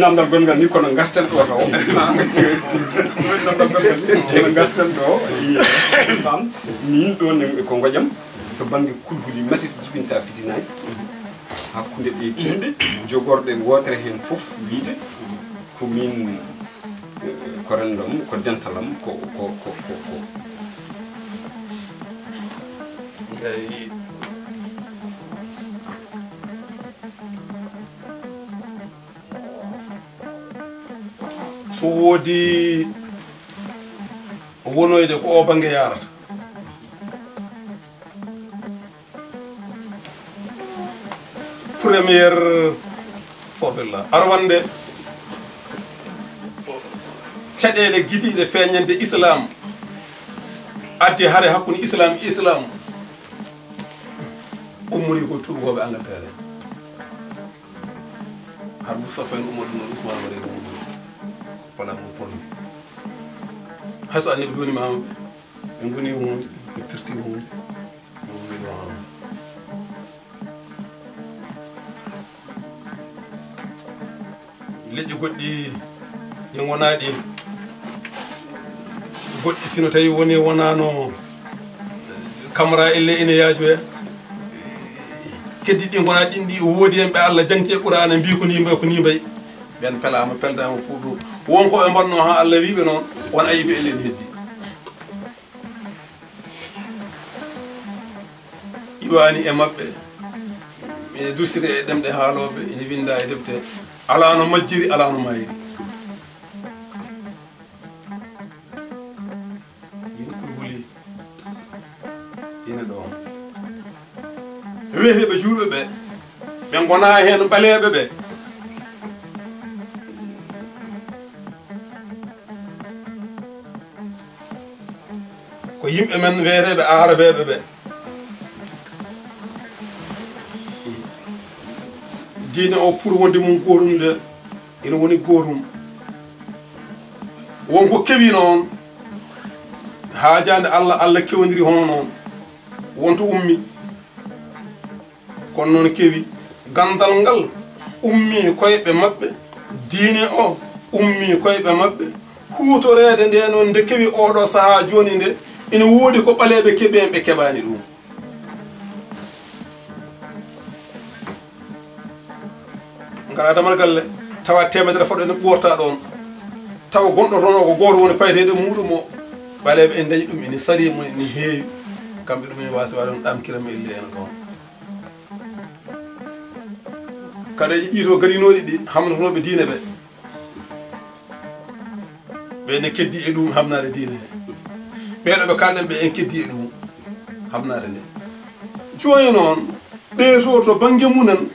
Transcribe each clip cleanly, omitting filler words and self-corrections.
namdal gongal ni kono garten do taw namdal gongal ni garten do fam min do ko ngojam to bangi kulgudi masit jibinta fitinay hakkunde be kinde jogorde wotere hen fof wiide ko min ko rendom ko dentalam ko so wodi wonoyde ko o bange yarata première fobilla arwande caɗele gidiɗe feññande islam addi hare hakkunde islam ummori ko tubakoɓe Angleterre har Moustapha en ummo ɗum no Ousmane waɗe ɗum wala mo polni hayso annabi doni mamaɓe ɓe goni hunde ɓe pirti hunde leƴƴi goɗɗi ɗi gonaɗi goɗɗi sino tawi woni wonano camara elle ene yaaju he keddi ɗi gonaɗi ɗin ɗi woodi hen ɓe Allah jangti e Qur'ana mbi ko ni mbay ɓen pelama peldama puɗɗo wonko ɓe mbanno ha Allah wiɓe noon won ayiɓe elen heddi iwani e mabɓe ene dursire e ɗemɗe haaloɓe ene winda e defte alano majjiri alano mayri yin kulhuli ina ɗon weeteɓe julɓe ɓe gona hen ɓaleɓe ɓe ko yimɓe men weeteɓe arabeɓe ɓe diine o pour wonde mum gotum de ina woni gotum wonko kewi noon haajande Allah kewdiri hono noon wonto ummi kono noon kewi gandal ngal ummi koyɓe mabɓe diine o ummi koyɓe mabɓe huutorede nde noon nde kewi oɗo saaha joni nde ina woodi ko ɓaleɓe keeɓi hen ɓe keɓani ɗum ngara damal galle tawa temedere foɗo ene ɓorta ɗon tawa gonɗo toon o ko goto woni payteɗo muɗum o ɓaleɓe en dañi ɗum ene sari mum ene heewi kamɓe ɗum ene wasi waɗa ɗamkirama elle en ɗon kada ƴiito garinoɗi ɗi hamnotonoɓe diine ɓe ɓene keddi e ɗum hamnade diine he ɓeɗo ɓe kalɗen ɓe en keddi e ɗum hamnade nde joni noon ɓeeto to banggue munen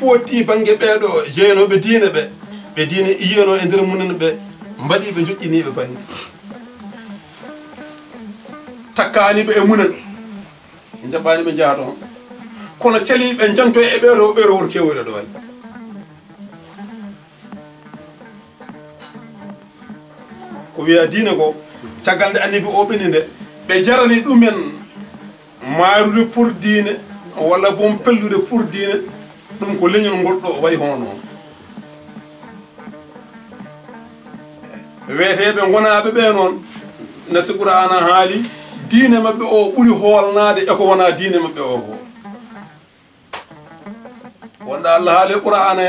foti banggue ɓeɗo jeeynoɓe diine ɓe diine iyeno e nder munen ɓe mbaɗi ɓe joƴƴiniɓe banggue takkaniɓe e munen jaɓɓani ɓe jaa toon kono caliɓe janto e ɓeeto wor kewoyɗo ɗo waɗi ko wiya diine ko caggal nde annabi o ɓeni nde ɓe jarani ɗumen maarude pour diine walla bom pellude pour diine ɗum ko leñol ngol ɗo wayi hono noon weeteɓe gonaɓe ɓe noon nasi Qur'ana haali diine mabɓe o ɓuuri hoolnade eko wona diine mabɓe o ko wonɗa Allah haali Qur'ana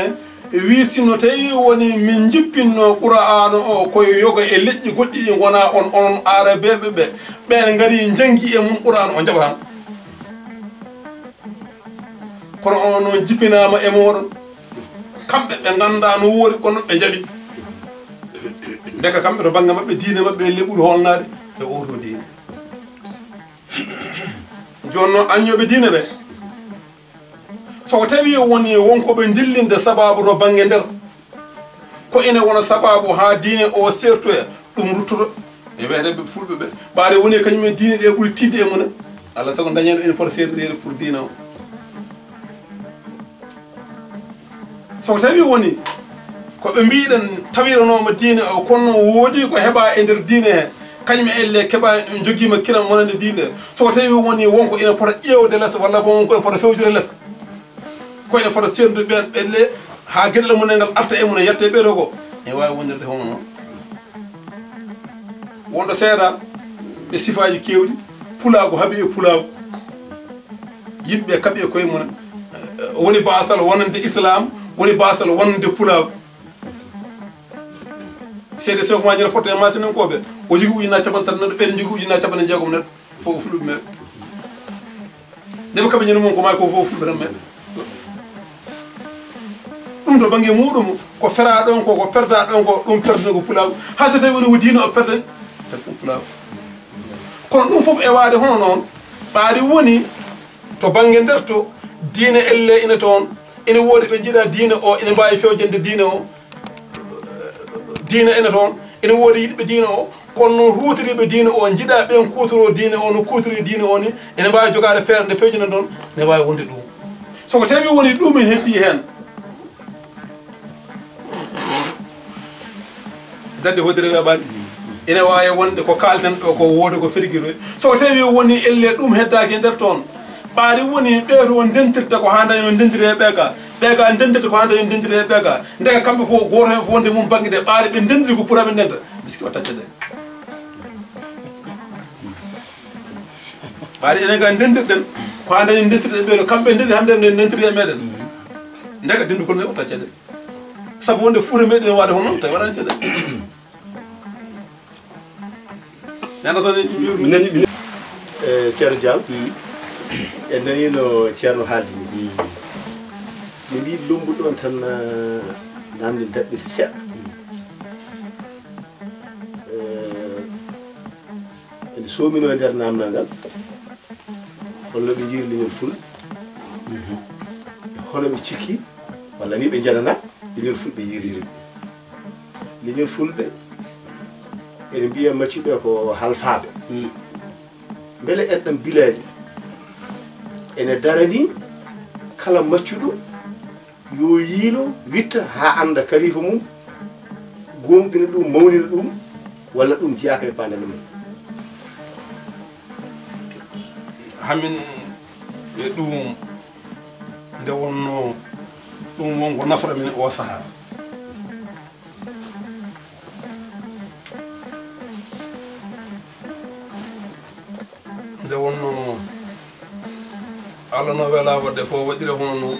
he wi sinno tawi woni min jippinno Qur'ana o koye yoga e leƴƴi goɗɗi ɗi gona on arabeɓe ɓe ɓen gari jangi e mum Qur'ana o jaɓatan kono on noon jippinama e moɗon kamɓe ɓe ganda no woori kono ɓe jaaɓi deka kamɓe to banggue mabɓe diine mabɓe le ɓuuri holnade e oto diine joni noon añoɓe diine ɓe so tawi woni wonkoɓe dillinde sababu to banggue nder ko ene wona sababu ha diine o sertoya ɗum ruttoto e weeteɓe fulɓe ɓe ɓaade woni kañumen diine ɗe ɓuuri tidde e munen Allah sago dañeno ene fota serdede pour diine o so tawi woni ko be mbiiden tawiranoma diine o kono woodi ko heba e der diine he kañum elle keba jogima kiram wonande diine so tawi woni wonko ina pota ƴewde less walla bo wonko ina pota fewjure less ko ina pota serdu ben belle ha gelle mun ngal arta e mun yette be do ko e wawi wondirde hono non wondo seeda be sifaaji kewdi pulaago habi e pulaago yimbe kabe koy mun woni basal wonande islam woni basal wonande pulaago seede so ko ma jira foto e masinen ko be o jigi ujina caban tan be jigi ujina caban jeegom net fo fulube me debe kabe nyino mon ko may ko fo fulbe men dum do bangi mudum ko fera don ko perda don ko dum perde ko pulaago ha so tawi woni wudino o perde tan pulaago kono dum fof e waade hono non baari woni to bangi nderto diine elle ina ton ina wodi be jida diine o ina mbaawi fewjende diine o diine ina ton ina wodi yidbe diine o kono non huutiribe diine o jida ben kutoro diine o no kutiri diine o ni ina mbaawi jogaade feerde fewjende don ne waawi wonde dum so ko tawi woni dum en hetti hen dadde hodire webani ina waawi wonde ko kalten do ko wodi ko firgiro so tawi woni elle dum heddaki nder ton baari woni beeto won dentirta ko handa yon dendire beega dendirta ko handa yon dendire beega ndeka kambe fo goto hen fo wonde mum bangide baari be dendiri ko purabe denda biski watta cede baari ene ga dendirden ko handa yon dentirde beeto kambe dendiri hande en dendiri meden ndeka dendu ko ne watta cede sabu wonde fure meden wade hono tay wadan cede nana so ni Ceerno Dial en nanino ceerno haaldi ni mi mbi lumbu ɗon tan namdi daɓɓir seeɗa ene soomino nder namdal ngal holno ɓe jiiri leñol fulɓe hono ɓe cikki walla ni ɓe janana leñol fulɓe yiriri leñol fulɓe ene mbiya macciɓe ko halfaɓe beele enɗam bilaji ene darani kala maccuɗo yo yiilo witta ha anda kalifa mum gomɗina ɗum mawnina ɗum walla ɗum jeyaka e bandal mum hamin e ɗum nde wonno ɗum wonko nafra min o saha nde wonno Allah no wela wadde fo waɗire hono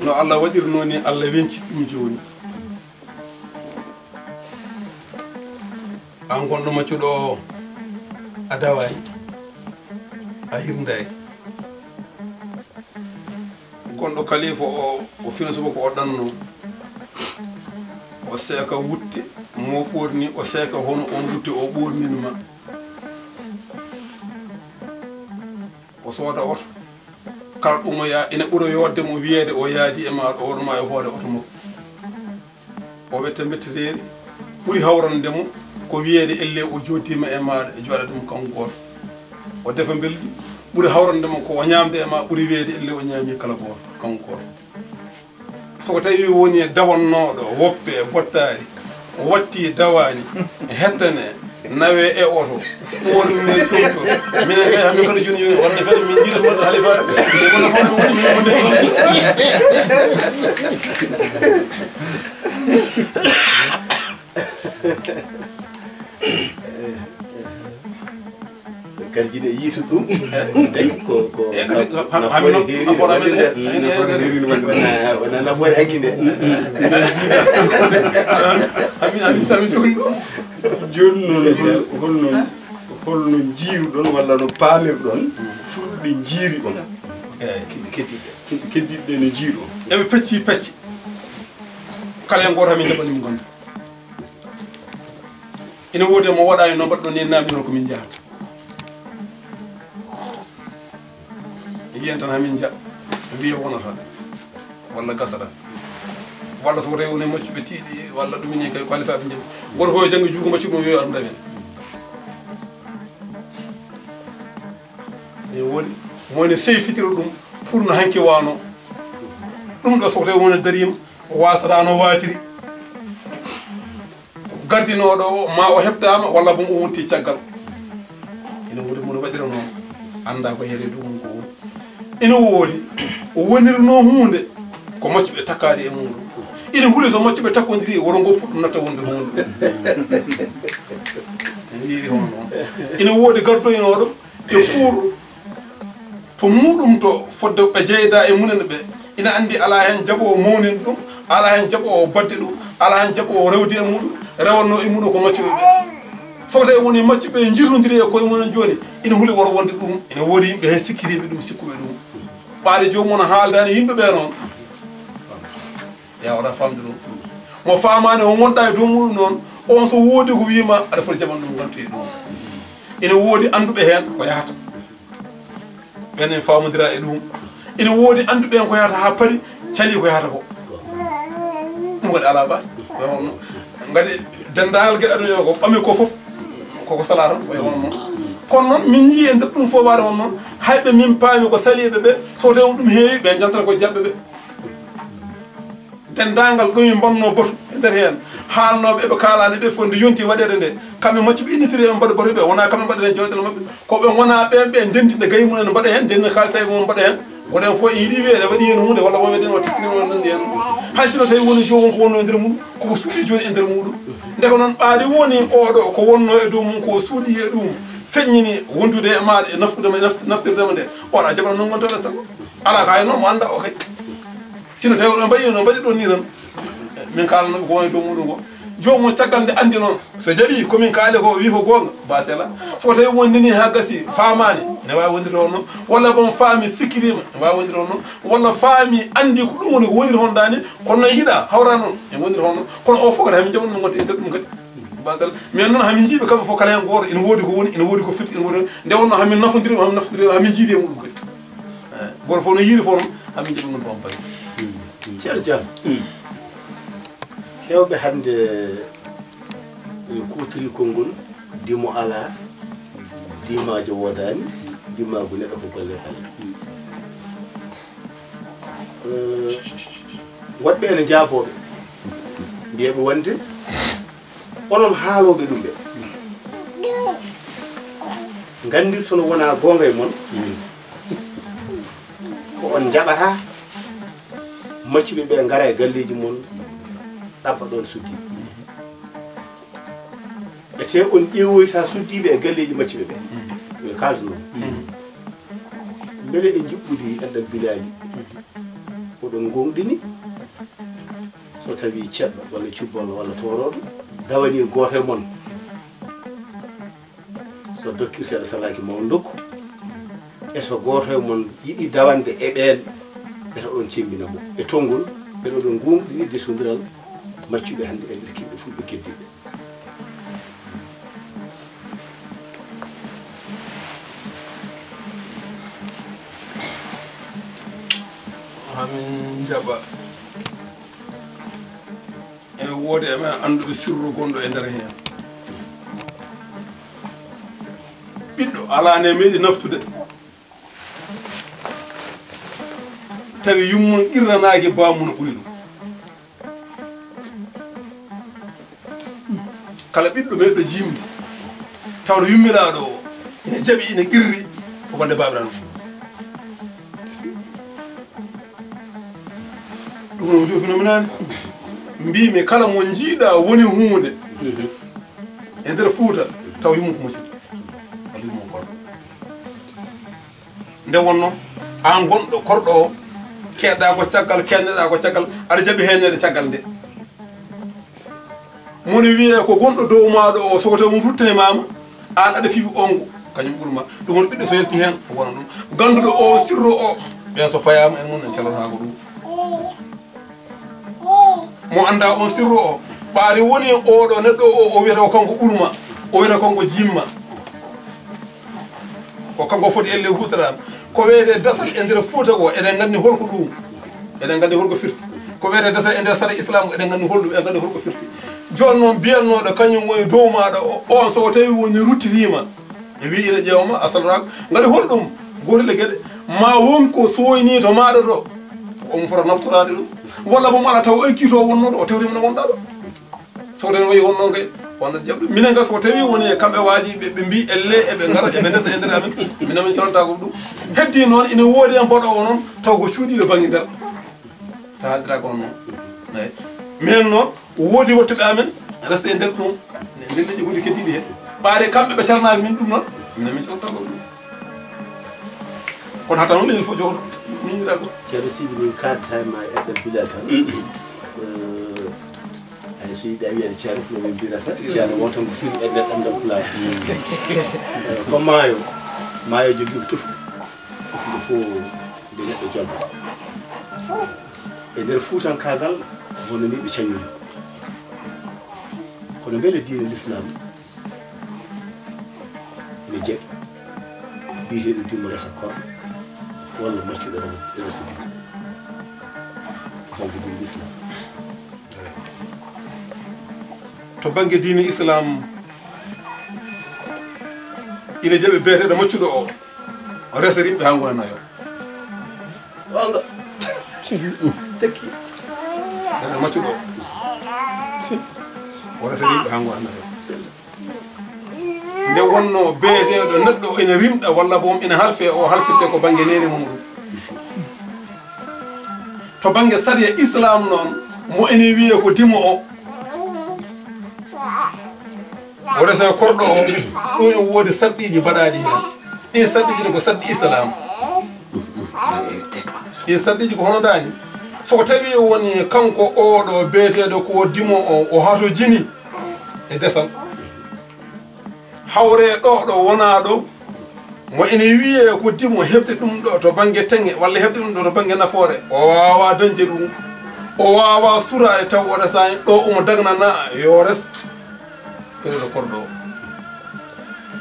no Allah waɗirno ni Allah wenci ɗum joni an gonɗo maccuɗo o a dawani a hirdayi gonɗo kalifa o fina suba ko o ɗanno o seeka wutte mo ɓorni o seeka hono on wutte o ɓorninma o sooda oto kala ɗum o yaa ina ɓuura yodde mo wiyeede o yaadi e maɗo o ɗuma e hoore oto makko o wette betteteeri ɓuri hawrande mo ko wiyeede elle o joddima e maɗa e jooɗa ɗum kanko goto o defa belɗi ɓuri hawrande mo ko o ñamde e ma ɓuri wiyeede elle o ñaami kala goto kanko goto soko tawi woni e dawannoɗo woppe e bottari o watti dawani hettane nawe e oto ɓorne comto minen kay hamin kono joni joni wonde fede min jiiɗa moɗo halifa e kono fawde woni min wonde kadi jiɗe yiitu ɗum ko wona nafoore hanki nde amin sami toni ɗo joni noon holno jiiruɗon walla no paamirɗon fulɓe jiiri on eyyi keddiɓe no jiiri on eɓe pecci pecce kala hen goto hamin jaɓanimo gonta ina woodi mo waɗani no mbaɗɗon ni namdino komin jahata yiyen tan hamin jaɓ wiya wonata walla gasata walla so tawi woni maccuɓe tiiɗi walla ɗumini kay qualifaɓe jaɓi goto fof janggo juugo maccuɗo mum wiyo aɗum ɗamen e woni mone seyfitira ɗum pour no hanki wano ɗum ɗo so tawi woni darima o wasata no watiri gardinoɗo o ma o heɓtama walla bon o wonti caggal ina woodi mono waɗira noon anda ko heede ɗum ko woni ina woodi o wonirno hunde ko maccuɓe takkade e muɗum ina huuli so maccuɓe takkodiri woto goppu ɗum natta wonde hunde en yiiri hono noon ina woodi gardoynoɗo e pour to muɗum to fodde ɓe jeyda e munen ɓe ina andi ala hen jaaɓo mawnin ɗum ala hen jaaɓo o badde ɗum ala hen jaaɓo o rewde e muɗum rewanno e muɗum ko maccuɓe ɓe so tawi woni maccuɓe jirtodiri e koye munen joni ina huuli woto wonde ɗum ina woodi yimɓe hen sikkiriɓe ɗum sikkuɓe ɗum ɓaade jomum haaldani yimɓeɓe noon ya wata famde ɗum mo famani o gonɗa e dow muɗum noon on so woodi ko wima aɗa foti jaɓan ɗum gantu e ɗum ina woodi anduɓe hen ko yahata ɓenen famodira e ɗum ina woodi anduɓe hen ko yahata ha paari cali ko yahata ko ɗum waɗi ala bas gadi dendagal gueɗe aduno ko ɓami ko foof koko sala tan koye won noon kono noon min jii e nder ɗum fof waade won noon hayɓe min paami ko saliɓe ɓe so tawi ɗum heewi ɓe jantata ko jaɓɓe ɓe dendagal ɗumi bonno boto e nder hen haalnoɓe eɓe kalani ɓe fof nde yonti waɗede nde kamɓe maccuɓe innitiri ɓe mbaɗa boto ɓe wona kamɓe mbaɗa hen jewɗele mabɓe koɓe gona ɓen ɓe ndendinde gayi mumen mbaɗa hen ndendinde kalita e mum mbaɗa hen goɗen fof yiiɗi weede waɗi hen hunde walla mo weɗen o teskini o nandi hen hay sino tawi woni jomum ko wonno e nder muɗum koko suuɗi joni e nder muɗum nde ko noon ɓaade woni oɗo ko wonno e dow mum ko suuɗi e ɗum feññini wondude e maɗa e naftudema naftirdema nde on a jaɓana noon gontoɗe sago ala ka noon mo anda o kay sino tawi oɗon mbaɗi no mbaɗi ɗon ni tan min kalanoɓe ko woni dow muɗum ko jomum caggal nde andi noon so jaaɓi komin kaali ko wi ko gonga basela soko tawi wondini ha gasi famani ne wawi wondirde on noon walla bon faami sikkirima ne wawi wondirde on noon walla faami andi ko ɗum woni ko woniri hon dani kono noon yiiɗa hawra noon e wondirde hon noon kono o fof kadi hamin jaɓan ɗum gonta e nder ɗum kadi basela mais noon hamin jiiɓe kamɓe fof kala hen goto ina woodi ko woni ina woodi ko firti ina woodi nde wonno hamin nafodirima hamin naftodirima hamin jiidi e muɗum kadi goto fof no yiiri fof noon hamin jaɓi ɗum on paari ceerno Diam hewɓe hande ene kutori konngol dimo ala dimajo wodani dimago neɗɗo ko golle kala woɗɓe ene jaaboɓe mbiyeɓe wonde onon haaloɓe ɗum ɓe gandirtono wona gonga e moon ko on jaɓata maccuɓe ɓe gara e galleji moon ɗabba ɗon suddi e te on ƴeewoyta suddiɓe e galleji maccuɓe ɓe ɓe kalda noon beele e juɓɓudi enɗam bilali oɗon gonɗini so tawi ceɗɗo walla cubbalo walla toroɗo dawani goto e moon so dokkirteɗo salaki mawo dokku e so goto e moon yiɗi dawande e ɓen ɓeto ɗon cembina mo e tongol ɓeɗo ɗon gonɗini desodiral maccuɓe hande e nder kimɓe fulɓe keddiɓe hamin jaɓa e woodi e men anduɓe sirru gonɗo e nder hen ɓiɗɗo alane meeɗi naftude tawi yummum qirranaki bamum no ɓuuri ɗum kala ɓiɗɗo meeɗo jimde tawɗo yummiraɗo o ina jaaɓi ina qirri o wonde babiraɗo ɗum no jofinominani mbimi kala mo jiiɗa woni hunde e nder Fuuta taw yummum ko moccuɗo walla yummum korɗo nde wonno an gonɗo korɗo o keɗɗa ko caggal kenneɗa ko caggal aɗa jaaɓi hennede caggal nde moni wiye ko gonɗo dow maɗo o soko tawi ruttanimama an aɗa fiɓi ongo kañum ɓuurma ɗum woni ɓiɗɗo so yalti hen o wona ɗum ganduɗo o sirru o ɓen so payama e mum en calata ko ɗum mo anda on sirru o ɓaade woni oɗo neɗɗo o wiyata ko kanko ɓuurma o wiyata kanko jimma ko kanko foti elle hutorama ko wiyete dasal e nder Fuuta ko eɗen gandi holko ɗum eɗen gandi holko firti ko wiyete dasal e nder sara islam eɗen gandi holɗum eɗen gandi holko firti joni noon mbiyannoɗo kañum woni dow maɗa on so tawi woni ruttitima e wi ina ƴewma asalrako gadi holɗum gotele gueɗe ma wonko soyni to maɗa to omo fota naftorade ɗum walla bomo ala taw ekkito wonnoɗo o tewrima no wonɗa ɗo so den wayi wonno kay wonno jabɗo minen ga so tawi woni e kamɓe waaji ɓe mbi elle eɓe gara eɓe ndesa e nder amen minen min calanta ko ɗum heddi noon ina woodi en mboɗo o noon taw ko cuuɗiɗo banggue nder ta haaldira ko on noon eyi minen noon woodi wottoɓe amen resta e nder ɗum nder leƴƴi goɗɗi keddiɗi he ɓaade kamɓe ɓe calnaki min ɗum noon minen min calanta ko ɗum kono hatta noon leñol fof jogoto minira ko ceerno Sidy min kaddata ma eɗɗen bila tan ay so yiɗa wiyede ceerno no min mbirata ceerno wontan ko firi e nder ɗamdal pulaar ko maayo jogui ko tufɗi tufɗi fof nde neɗɗo joggata e nder fuutankagal hono ni ɓe cañuli kono beele diine l'islam ne jeeɓi biyeteɗo dimmo resa korɗo walla maccuɗo resa dine banggue diine l'islam to banggue diine islam ina jeeɓe beeteɗo maccuɗo o resa rimɓe ha gonanayo wanga tekki beeteɗo maccuɗo o resa rimɓe ha gonanayo nde wonno beeteɗo neɗɗo ina rimɗa walla boom ina halfe o halfirde ko banggue nene muɗum to banggue sariya islam noon mo ene wiye ko dimo o resa korɗo o ɗum e woodi sarɗiji mbaɗaɗi hen ɗin sarɗiji ne ko sarɗi islam ɗin sarɗiji ko hono dani soko tawi woni kanko oɗo beeteɗo ko dimo o hato jini e desal hawre ɗo wona ɗo mo ene wiye ko dimo hebde ɗum ɗo to banggue tenge walla hebde ɗum ɗo to banggue nafoore o wawa dañde ɗum o wawa surade taw o resani ɗo omo dagnana yo res peeɗo korɗo o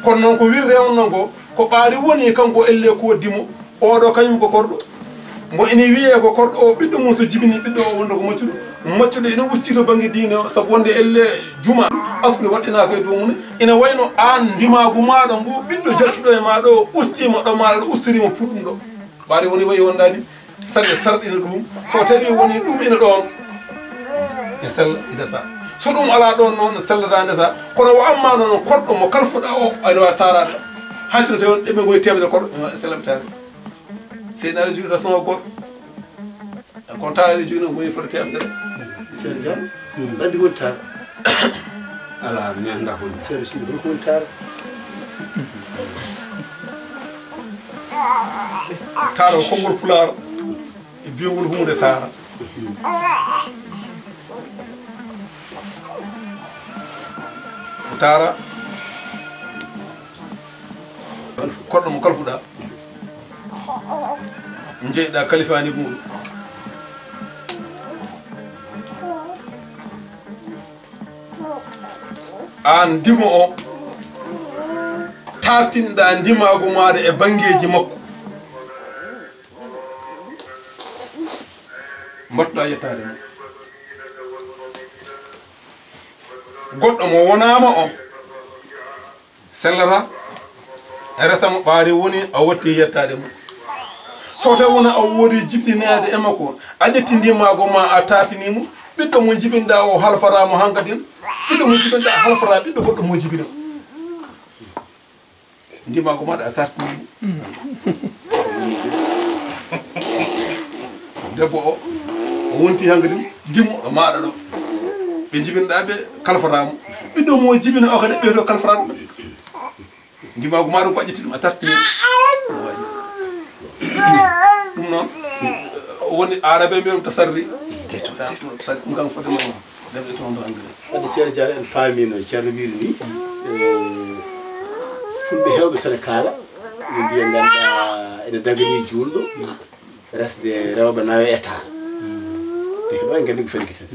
kono noon ko wirde on noon ko ɓaari woni kanko elle ko dimo oɗo kañum ko korɗo mo ene wiye ko korɗo o ɓiɗɗo mum so jibini ɓiɗɗo o wonde ko maccuɗo ina usti to banggue diine o saabu wonde elle juma askude waɗɗinaka e dow mum ina wayno an ndimagu maɗo ngu ɓiɗɗo jaltuɗo e maɗo o ustima ɗo maɗa ɗo ustirima pour ɗum ɗo ɓaari woni wayi wondani sarɗe sarɗina ɗum so tawi woni ɗum ina ɗon e sella ndesa so ɗum ala ɗon noon sellata ndesa kono o amma noon korɗo mo kalfuɗa o aɗa wawi tarade hay sino tawi ɗeɓe goni temedere korɗo sellaɓe tare seydina aɗa jogui rason goto kono tarade jogui noon goni foti temedere ceerno Diallo andi woni tara ala mi anda ko ceerno Sidy holko woni tara tara ko konngol pulaar e biyogol hunde tara tara koɗɗo mo kalfuɗa jeyɗa kalifani muɗum an dimo o tartinɗa ndimago maɗa e banggueji makko mbattuɗa yettade mum goɗɗo mo wonama o sellata e resamo ɓaari woni a watti yettade mum so tawi wona a woodi jibtinede e makko a ƴetti ndimago ma a tartinimo ɓiɗɗo mo jibinɗa o halfaramo hankadin ɓiɗɗo mo jibinɗa halfara ɓiɗɗo goɗɗo mo jibino ndimago maɗa a tartinimo debbo o wonti hankadin dimo ɗo maɗa ɗo ɓe jibinɗaɓe kalfaramo ɓiɗɗo mo jibino o kadi ɓeyto kalfaraɗo ɓe ndimago maɗa ko a ƴetti ɗum a tartinimo ɗum noon woni arabe mbiyam tasarri ɗum kam foti noon ɗemɗe toon ɗo engrais wadde ceerno Diallo en paamino ceerno wiri ni fulɓe hewɓe sone kaala ɓe mbiya ganduɗa ene dagani julɗo resde rewɓe nawe e tara ɓe ko ɗo en gandi ko fenki tan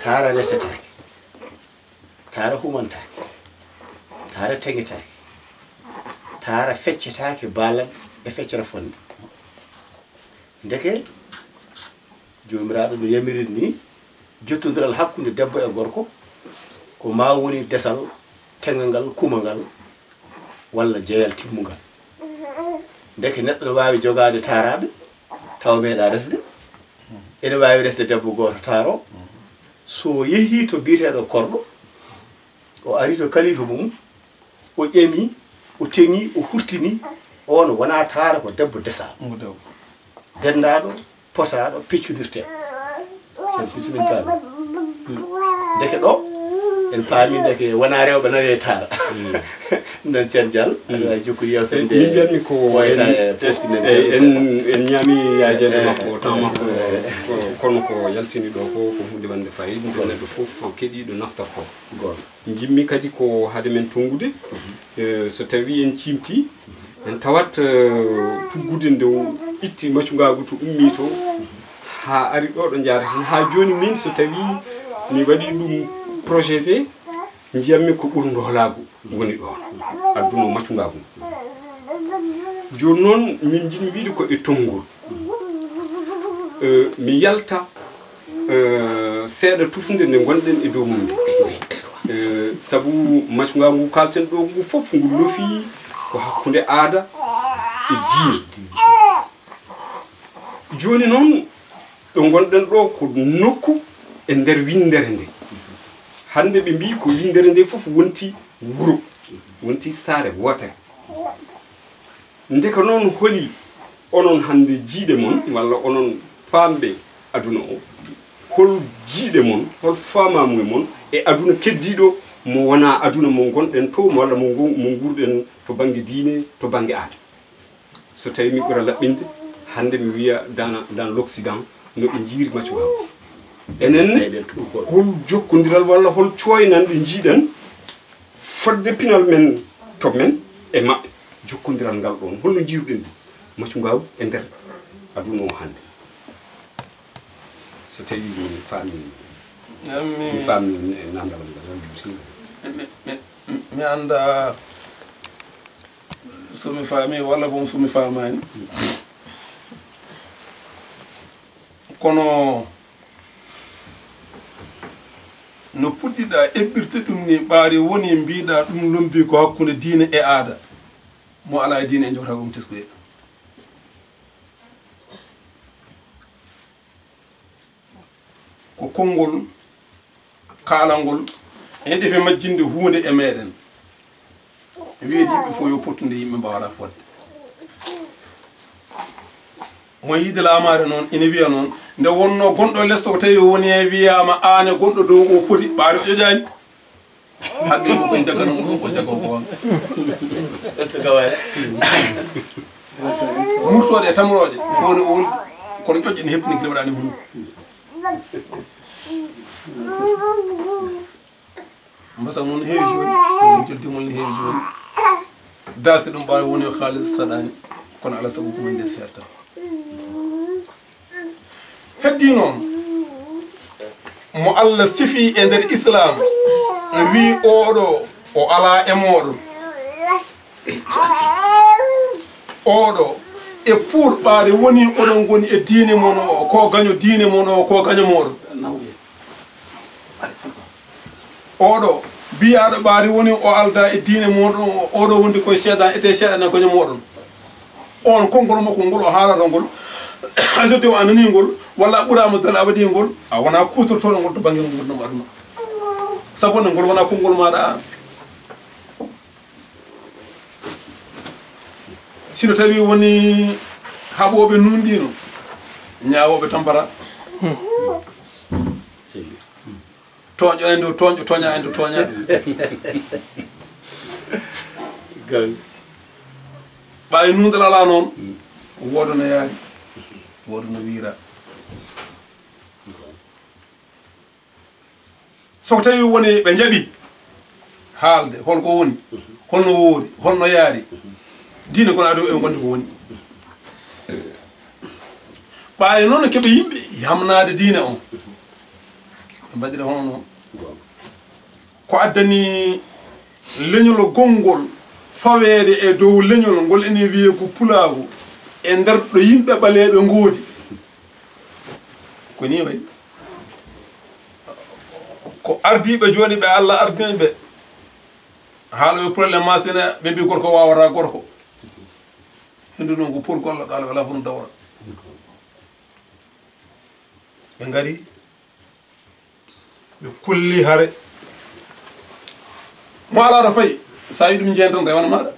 tara resetake tara humantake tara teguetake tara feccetake balal e feccere fonde ndeke jomiraɗo no yamirini ni jottodiral hakkude debbo e gorko ko ma woni desal tengal kumangal walla jeeyal timmugal ndeke neɗɗo no wawi jogade taraɓe taw meeɗa resde ene wawi resde debbo goto taaro so yeehi to biyeteɗo korɗo o ari to kalifa mum o ƴemi o teŋi o hurtini on wona taara ko debbo desaɗo dendaɗo potaɗo piccudirte sen sisimin paami deke ɗo en paami deke wona rewɓe nawe taara non cen dial aɗa wawi jokkude yewtere nde mbiyatmi ko wayta e poftinen en ñaami yajede makko temps makko kono ko yaltini ɗo ko hunde wande fayida nde neɗɗo fof keeɗiɗo naftorto jimmi kadi ko haade men tongude so tawi en cimti en tawat tuggude nde itti maccugagu to ummi to ha ari ɗo ɗo jareten ha joni min so tawi mi waɗi ɗum projeté jiyammi ko ɓurndolagu woni ɗon adduno maccugagu joni noon min jiɗi wiide ko e tonngol mi yalta seeɗa tufde nde gonɗen e dow mum sabu maccugagu ngu kalten ɗo ngu fof ngu lofi ko hakkude aada e diine joni noon ɗo gonɗen ɗo ko nokku e nder windere nde hande ɓe mbi ko windere nde fof wonti wuro wonti saare wotere ndeka noon holi onon hande jiiɗe mon walla onon famɓe aduna o hol jiiɗe mon hol famamuye mon e aduna keddiɗo mo wona aduna mo gonɗen to walla mo gurɗen to banggue diine to banggue aada so tawi mi ɓuura laɓɓinde hande mi wiya dans l'Occident no ɓe jiiri maccugagu enen hol jokkodiral walla hol coynan ɗo jiiɗen fodde pinal men to men e maɓɓe jokkodiral ngal ɗon holno jiiruɗen ɗum maccugagu e nder aduna o hande so tawi mi faami nandal ngal mi anda somi faami walla bom somi famani kono no puɗɗiɗa eɓɓirte ɗum ni ɓaari woni mbiɗa ɗum lombi ko hakkude diine e aada mo ala e diine e jogata ɗum teskoye ko konngol kaalangol en ɗefe majjinde hunde e meɗen wiide yimɓe fof yo pottude yimɓe mbawata fodde mo yiide laamade noon ina wiya noon nde wonno gonɗo lesso ko tawi woni e wiyama an e gonɗo dow o poti ɓaari o ƴoƴani haqqille mo koye jaggano ɗum ko jaggo goon murtoɗe e tamroɗe fowne o woni kono ƴoƴƴe ne heptini kile waɗani huno mbasa noon heewi joni joddimol ne heewi joni dasde ɗum ɓawi woni haalis saɗani kono ala saabu komin nde serta heddi noon mo Allah sifi e nder islam wi oɗo o ala e moɗon oɗo e pour ɓaade woni oɗon goni e diine mon o ko gaño diine mon o ko gaño moɗon oɗo biyaɗo ɓaade woni o alda e diine moɗon oɗo wondi koye seedan ete seeɗan e gaño moɗon on konngol makko ngol o haalata ngol so tawi a nani ngol walla ɓurama dal a waɗi ngol a wona kutortoɗo ngol to banggue gurdam aduna sabu ne ngol wona konngol maɗa an sino tawi woni haɓoɓe nunɗino ñawoɓe tampata toñƴo en do toñƴo toña en do toña ɓawi nundal ala noon wodo no yaadi wodo no wiira so tawi woni ɓe jaaɓi haalde holko woni holno woori holno yaari diine kono adow e gonde ko woni ɓawi noon keeɓe yimɓe yamnade diine on ɓe mbaɗira hono noon ko addani leñol gongol fawede e dow leñol ngol ene wiye ko pulagu e nder ɗo yimɓe ɓaleɓe ngoodi ko ni way ko ardiɓe joni ɓe Allah ardini ɓe haaloɓe probléme ma sene ɓe mbi gorko wawata gorko hindu noon ko pour golla ɗala wala fof no dawra ɓe ngari ɓe kulli hare mo alaɗo fayi sa yi ɗum jeen tan rewana maɗa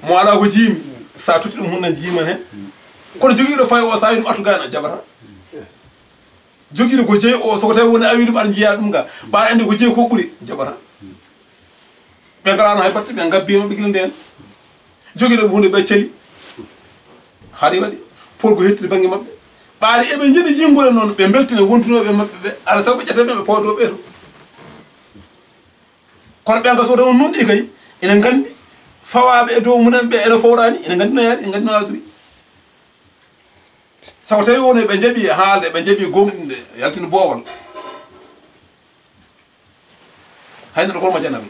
mo ala ko jiimi sa tutti ɗum hunna jiiman hen kono joguiɗo fayi o sa yi ɗum artu gani a jaɓata joguiɗo ko jeeyi o soko tawi woni awi ɗum aɗa jiiya ɗum ga ɓa andi ko jeeyi ko ɓuuri jaɓata ɓe ngalano hay batte ɓe gabbima ɓe gila nden joguiɗo ɓe hunde ɓe celi haɗi waɗi pour ko hettide banggue mabɓe ɓaari eɓe jiiɗi jingole noon ɓe beltina wontunoɓe mabɓe ɓe ala sago ɓe ƴeteɓe ɓe poodo ɓe to kono ɓen ka so taw nunɗi kay ene gandi fawaɓe e dow munen ɓe ene fowrani ene gandi no yaade ene gandi no laadori sago tawi woni ɓe jaaɓi haalde ɓe jaaɓi gonɗinde yaltino boowal hayno ɗo kolma janaɓe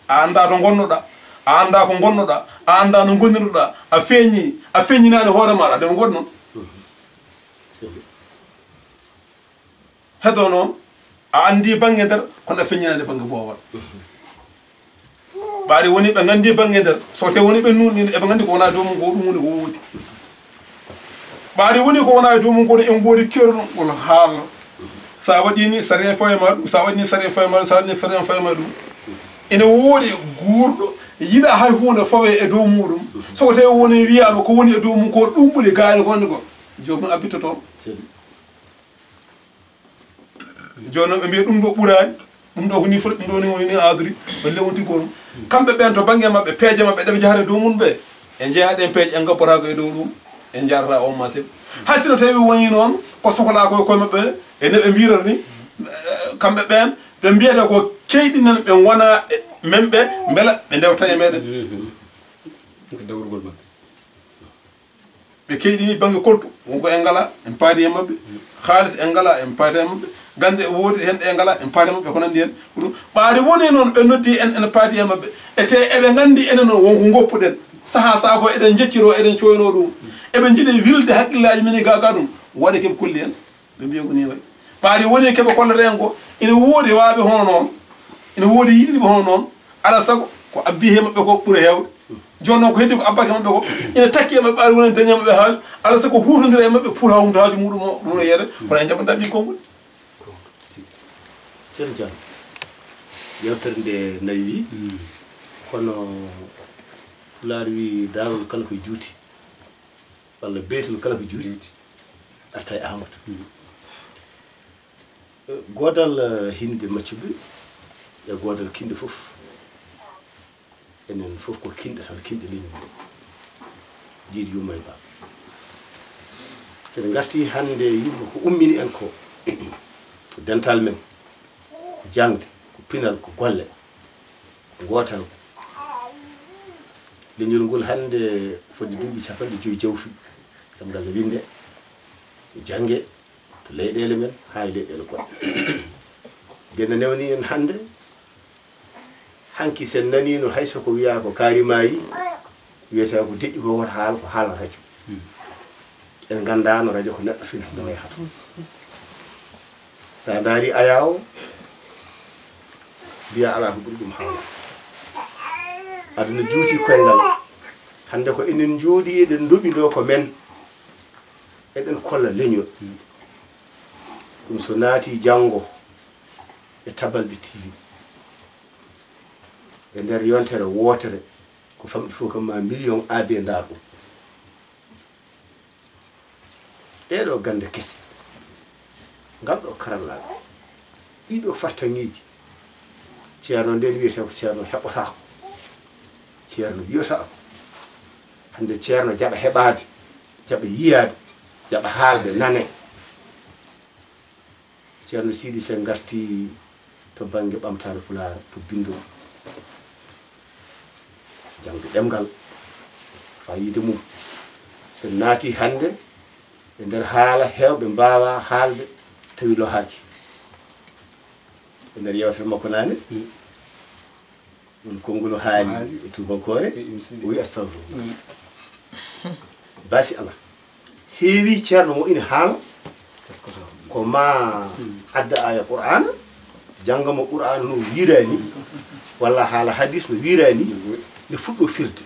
a anda to gonnoɗa a anda ko gonnoɗa a anda no gondinoɗa a feeñinani hoore maɗa de mo goɗ noon hedo noon a andi banggue nder kono a feeñinani banggue boowal ɓaari woni ɓe gandi banggue nder so te woni ɓe nunɗino eɓe gandi ko wona dow mum ko ɗum woni ko woodi ɓaari woni ko wona e dow mum kono en goodi kerɗum ngol haala sa waɗini sarien fawe ma ɗum sa waɗini sarien fawe ma ɗum sa waɗini sarien fawe ma ɗum ene woodi guurɗo yiɗa hay hunde fawe e dow muɗum soko tawi woni wiyama ko woni e dow mum ko ɗum ɓuuri gaani gonɗe go jomum abbita toon joni noon ɓe mbiya ɗum ɗo ɓurani ɗum ɗo ko ni foti ɗum ɗo ni woni ni adori ɓe lewonti gorum kamɓe ɓen to banggue mabɓe peeje mabɓe ɗeɓe jahata e dow mum ɓe e jeeyaɗen peeje en gappotako e dow ɗum en jarata on ma seɓ hay sino tawi woni noon ko sohla koye mabɓe ene ɓe mbirata ni kamɓe ɓen ɓe mbiyata ko keyɗinen ɓe gona men ɓe beela ɓe ndewta e meɗen dawrugol mabɓe ɓe keyɗini banggue koltu wonko en ngala en paadi e mabɓe haalis en ngala en paati e mabɓe gande woodi hen ɗe ngala en paadi e mabɓe ko nandi hen ko ɗum ɓaari woni noon ɓe noddi en ene paadi e mabɓe ete eɓe gandi enen noon wonko goppuɗen saaha saako eɗen jecciro eɗen coyno ɗum eɓe jiiɗi wilde haqqillaji men e gaga ɗum waɗa keɓe kolli en ɓe mbiya ko ni way ɓaari woni keɓe kollata en ko ene woodi waaɓe hono noon ene woodi yiɗiɓe hono noon ala sago ko abbi he mabɓe ko ɓuura hewde joni noon ko heddi ko abbake mabɓe ko ina takki e mabɓe ɓaari woni daña mabɓe haaju ala sago hutodira e mabɓe pour ha humde haaju muɗum o ɗum no yeede kono en jaɓanta ɓi konngol ceerno Diallo yewtere nde nayi kono pulaar wi daawol kala ko juuti walla beetel kala ko juuti arta e Amadou godal hinde maccuɓe e godal kinde fof enen fof ko kinɗe tan kinɗe leñi jiiɗi yumma e ba sen garti hande yimɓe ko ummini en ko dental men ko jangde ko pinal ko golle ko gotal leñol ngol hande fodde duuɓi 5 jawtuɗi kam ngal winde jange to leyɗele men ha e leyɗele goɗɗe genne newni en hande hanki sen nanino hayso ko wiya ko kaarimayi wiyete ko deƴƴi ko wota haala ko haala radio en gandano radio ko neɗɗo fina no yahata sa daari ayaw biya ala ko ɓuri ɗum haala aduna juuti koyngal hande ko enen jooɗi eɗen ndoɓi ɗo ko men eɗen kolla leñol ɗum so naati janngo e Tabalde TV e nder yontere wootere ko famɗi fof kam ma million aade ndaar ɗum ɗeɗo gande kese ngal ɗo karallaɗo ɗiɗo fartaŋiji ceerno nden wiyete ko ceerno heɓotako ceerno wiyotako hande ceerno jaɓa heɓade jaɓa yiyade jaɓa haalde nane ceerno Sidi sen garti to banggue ɓamtare pulaar to bindo jangde ɗemgal fayide mum sen naati hande e nder haala hewɓe mbawa haalde tawi lohaji e nder yewtere makko nane ɗum konngol haali e tubankore o wi astahfirullah basi ala heewi ceerno mo ina haala ko ma adda aya qur'ana jangamo qur'ana no wirani walla haala hadis no wirani nde fuɗɗo firde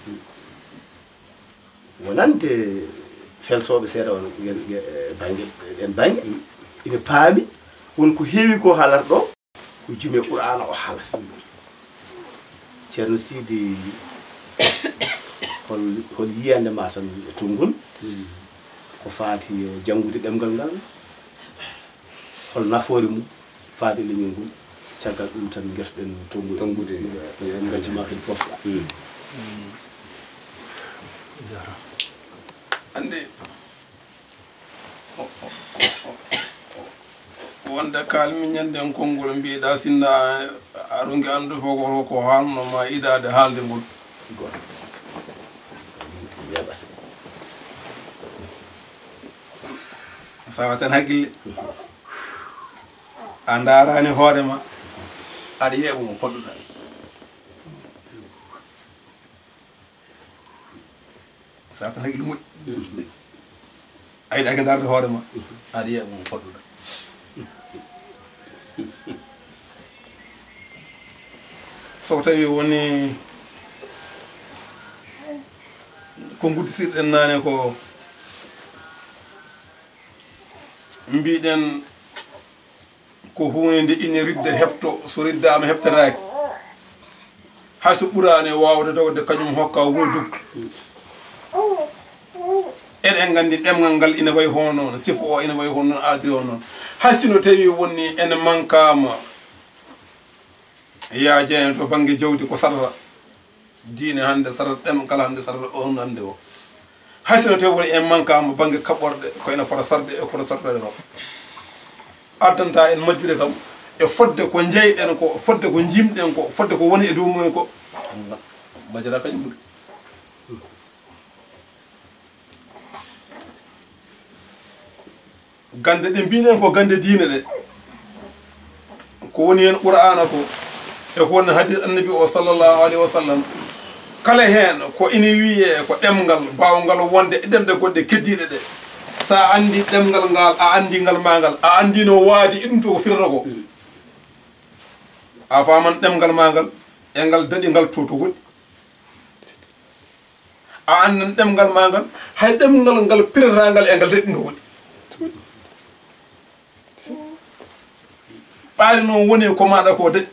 wonande felsoɓe seeɗa on bangue en bangue ina paami wonko heewi ko haalata ɗo ko jume qur'ana o haalata ceerno Sidi hol yiyande ma tan e tongol ko faati e janngude ɗemgal ngal hol nafoore mum faade leñol ngol caggal ɗum tan gertoɗen tongude gaccuma kadi pofɗa ande wonde kalmi ñanden konngol mbiɗa sinna aɗonge andu fof ko halnoma idade haalde ngol sawa tan haqqille a darani hoorema aɗa yeeɓa mo poɗɗuɗa sawa tan haqqille moƴƴi ayiɗake darde hoorema aɗa yeeɓa mo poɗɗuɗa so tawi woni ko gudditirɗen nane ko mbiɗen ko hunde ine ridde hepto so riddama heptatake hayso ɓurani wawde dogde kañum hokka wurdugo eɗen gandi ɗemgal ngal ina wayi hono noon sifo o ina wayi hono noon aadiri o noon haysino tawi woni ene mankama yaajene to banggue jawdi ko sarata diine hande sarata ɗemgal hande sarata on hande o haysino tawi woni en mankama banggue kaɓɓorɗe ko ene fota sarde e koto sartade ɗo addanta en majjude kam e fodde ko jeyɗen ko fodde ko jimɗen ko fodde ko woni e dow mumen ko majjata kañum ɓuuri gande ɗe mbinen ko gande diine ɗe ko woni hen qur'ana ko e ko woni hadis annabi o sallllahu alayhi wa sallam kala hen ko ina wiye ko ɗemgal bawgal wonde e ɗemɗe goɗɗe keddiɗe ɗe sa andi ɗemgal ngal a andi ngal magal a andi no waadi e ɗum to ko firata ko a faman ɗemgal magal e ngal daɗi ngal to woɗɗi a andan ɗemgal magal hay ɗemgal ngal pirata ngal e ngal daɗi no woɗɗi ɓaari noon woni ko maɗa ko daɗi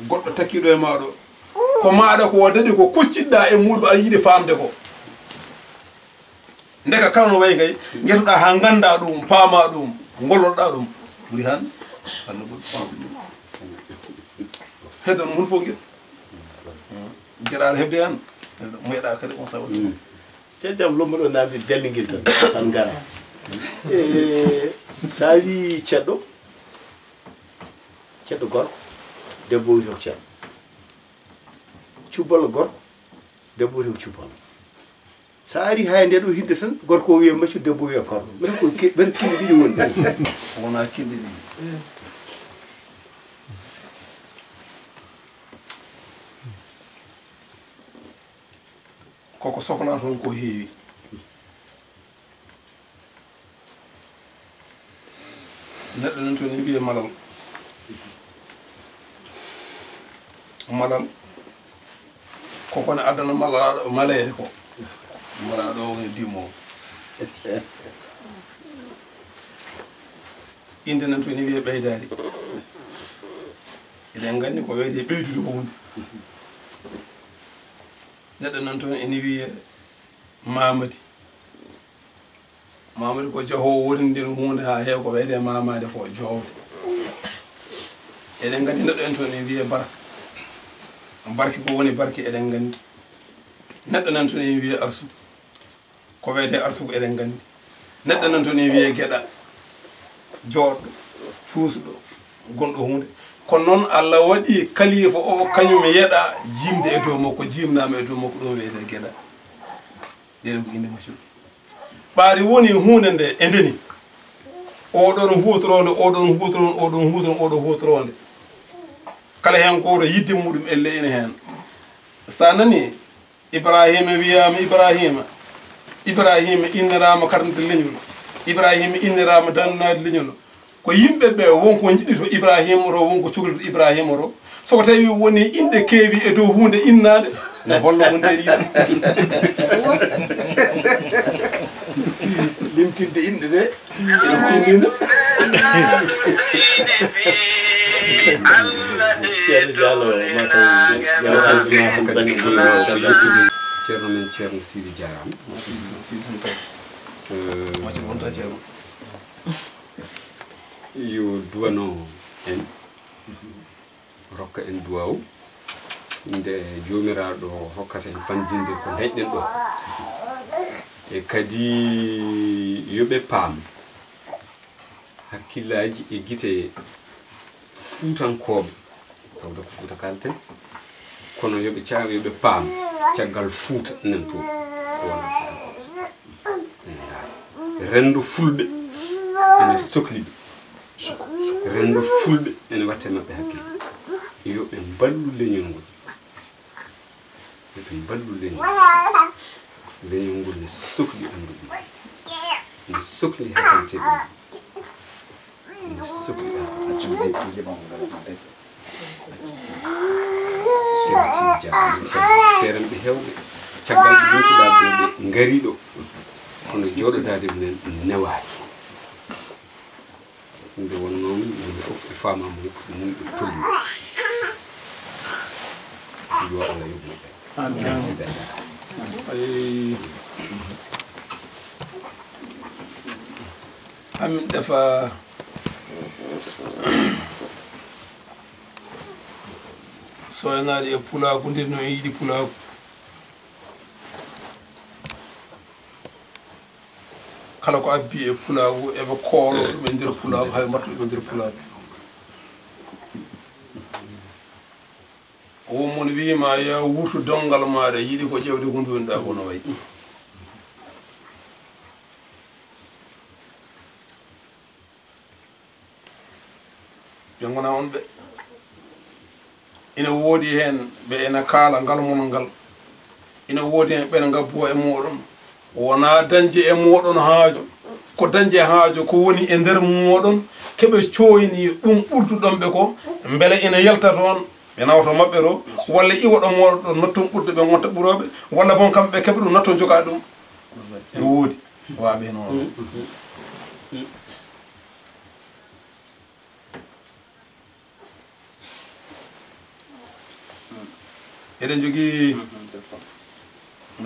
goɗɗo takkiɗo e maɗo ko maɗa ko daɗi ko kucciɗɗa e muɗum aɗa yiɗi famde ko ndeka kala no wayi kay guetoɗa ha ganda ɗum paama ɗum golloɗa ɗum ɓuuri han Allah hedon mun fof guel jeɗaɗo hebde han moyeɗa kadi on sawatu jam lommoɗo namde jalliguel tan gara sa wi ceɗɗo gorko debbo wiyete ko ceɗɗo cubbalo gorko debbo wiyete ko cubbalo sa ari hay nde ɗo hidde tan gorko o wiye maccu debbo wiye korno ɓen kinɗi ɗiɗi woni wona kinɗi ɗiɗi koko sohla toon ko heewi neɗɗo nan toon wiye malal koko ne addana malayde ko mala ɗo woni dimo inde nan toon wiye ɓeydari eɗen gandi ko weyde ɓeydude ko hunde neɗɗo nan toon ene wiye mamadi ko jahowo wonindin hunde ha heew ko weyde mamade ko jowde eɗen gandi neɗɗo en toon ene wiye barki ko woni barki eɗen gandi neɗɗo nan toon ene wiye arsugo ko weyde arsugo eɗen gandi neɗɗo nan toon ene wiye gueɗa jooɗɗo cuusɗo gonɗo hunde kono noon Allah waɗi kalifa o kañum yeeɗa jimde e dow makko jimnama e dow makko ɗum wiyete gueɗa ɗeɗo ko inde maccuɗo ɓaari woni hunde nde e ndeni oɗon hutoronde oɗon hutoronde kala hen ko to yidde muɗum elle ene hen sa nani Ibrahima wiyama Ibrahima innirama karnade leñol Ibrahima innirama dannade leñol ko yimɓeɓe wonko jiɗi to Ibrahima to wonko cukalito Ibrahima to soko tawi woni inde keewi e dow hunde innade ne holno mo nder yiɗa limtinde inɗe ɗe limtindino ceerno Diallo mataw yawtama bandi ceerno men ceerno Sidi jarama macir wonta ceerno yo duwano en rokka en duwaw nde jomiraɗo hokkata en fandinde ko dañɗen ɗo e kadi yoɓe paam hakkillaji e guite fuutankoɓe tawde ko fuuta kalten kono yoɓe caawa yoɓe paam caggal fuuta nen to wona fuutankoɓe rendo fulɓe ene sohliɓe rendo fulɓe ene watte mabɓe hakkille yoɓe ballu leñol ngol yoɓe ballu leñol ngol ne sohli anduɓe ne sohli hatanteɓe ne sohli seeran ɓe hewɓe caggal ɓe yimtuɗa ɓe ngari ɗo kono jooɗodade mumen newaki nde won noon yimɓe fof ɓe famama yimɓe tolni yo Allah yoɓɓeɓe amin defa so enaɗi e pulaku nde no en yiiɗi pulaku kala ko abbi e pulaku eɓe koolo ɗuɓe nder pulaku hay mbattuɓe nder pulaku womon wima ya wurtu dongal maɗa yiiɗi ko ƴewde ko duwinɗa kono wayi jangona on ɓe ina woodi hen ɓe ena kaala ngal mon ngal ina woodi hen ɓene ngabbo e moɗon wona dañde e moɗon haajo ko dañde haajo ko woni e nder moɗon keɓe coyni ɗum ɓurduɗon ɓe ko beele ina yalta toon ɓe nawto maɓɓe to walla iwoɗo moɗo ɗo notton ɓurde ɓe gonta ɓuroɓe walla bon kamɓe ɓe keɓe ɗum notton joga ɗum ene woodi waɓe noon eɗen jogui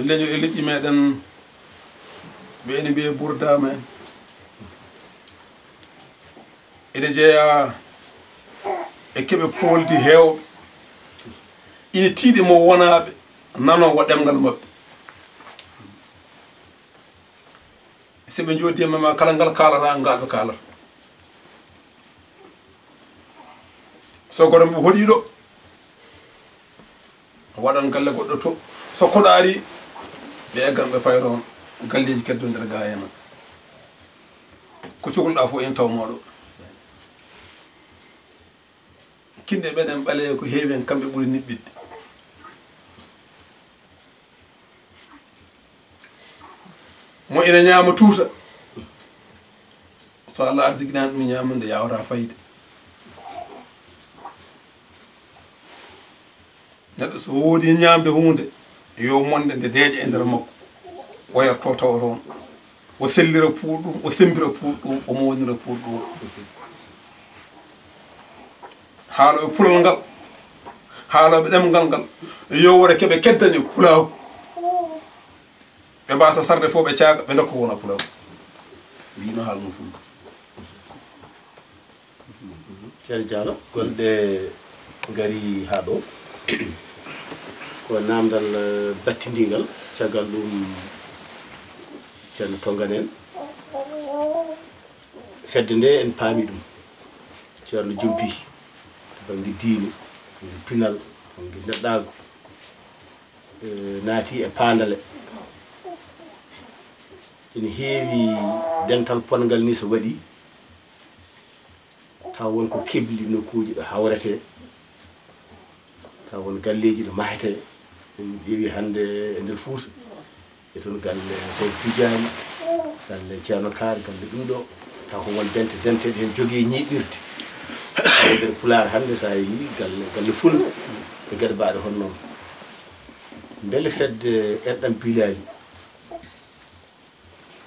leñol e leƴƴi meɗen ɓe ene mbiye ɓurdama en ene jeeya e keɓe poldi hewɓe ina tiiɗi mo wonaɓe nanowo ɗemgal mabɓe seɓe joddi e mema kala ngal kalata ngal ɓe kalata so goto mbo hoɗiɗo waɗan galle goɗɗo to so koɗari ɓe eggan ɓe payron galleji keddo nder ga hena ko cukalɗa fof en taw moɗo kinde ɓeɗen ɓaleya ko heewi hen kamɓe ɓuuri niɓɓidde mo ina ñaama tuuta so Allah arsiginani ɗum ñamande yawata fayde neɗɗo so woodi ñamde hunde yo monde nde deeƴa e nder makko o yarto tawa toon o sellira puuɗɗum o sembira puuɗɗum o mownira puuɗɗum haaloɓe pulal ngal haaloɓe ɗemgal ngal yo wora keɓe keddani pulaku ɓe mbasa sarde fof ɓe caaga ɓe dokka wona pulaku wino haal mum fulko ceerno Diallo gonɗe gari ha ɗo ko namdal battindigal caggal ɗum ceerno Tongan en fedde nde en paami ɗum ceerno jumpi to banggue diine banggue pinal banggue neɗɗago naati e paandale ina heewi dental pongal ni so waɗi taw wonko kebli nokkuji ɗo hawrete taw won galleji ɗo mahete en ƴeewi hande e nder Fouta e toon galle Seydou Tidiane galle Ceerno Kar galle ɗum ɗo taw ko won dente denteɗe hen jogui ñiɓirde e nder Pulaar hande sa yi galle fulɓe e gueɗe mbaɗe hon noon mbele fedde enɗam bilali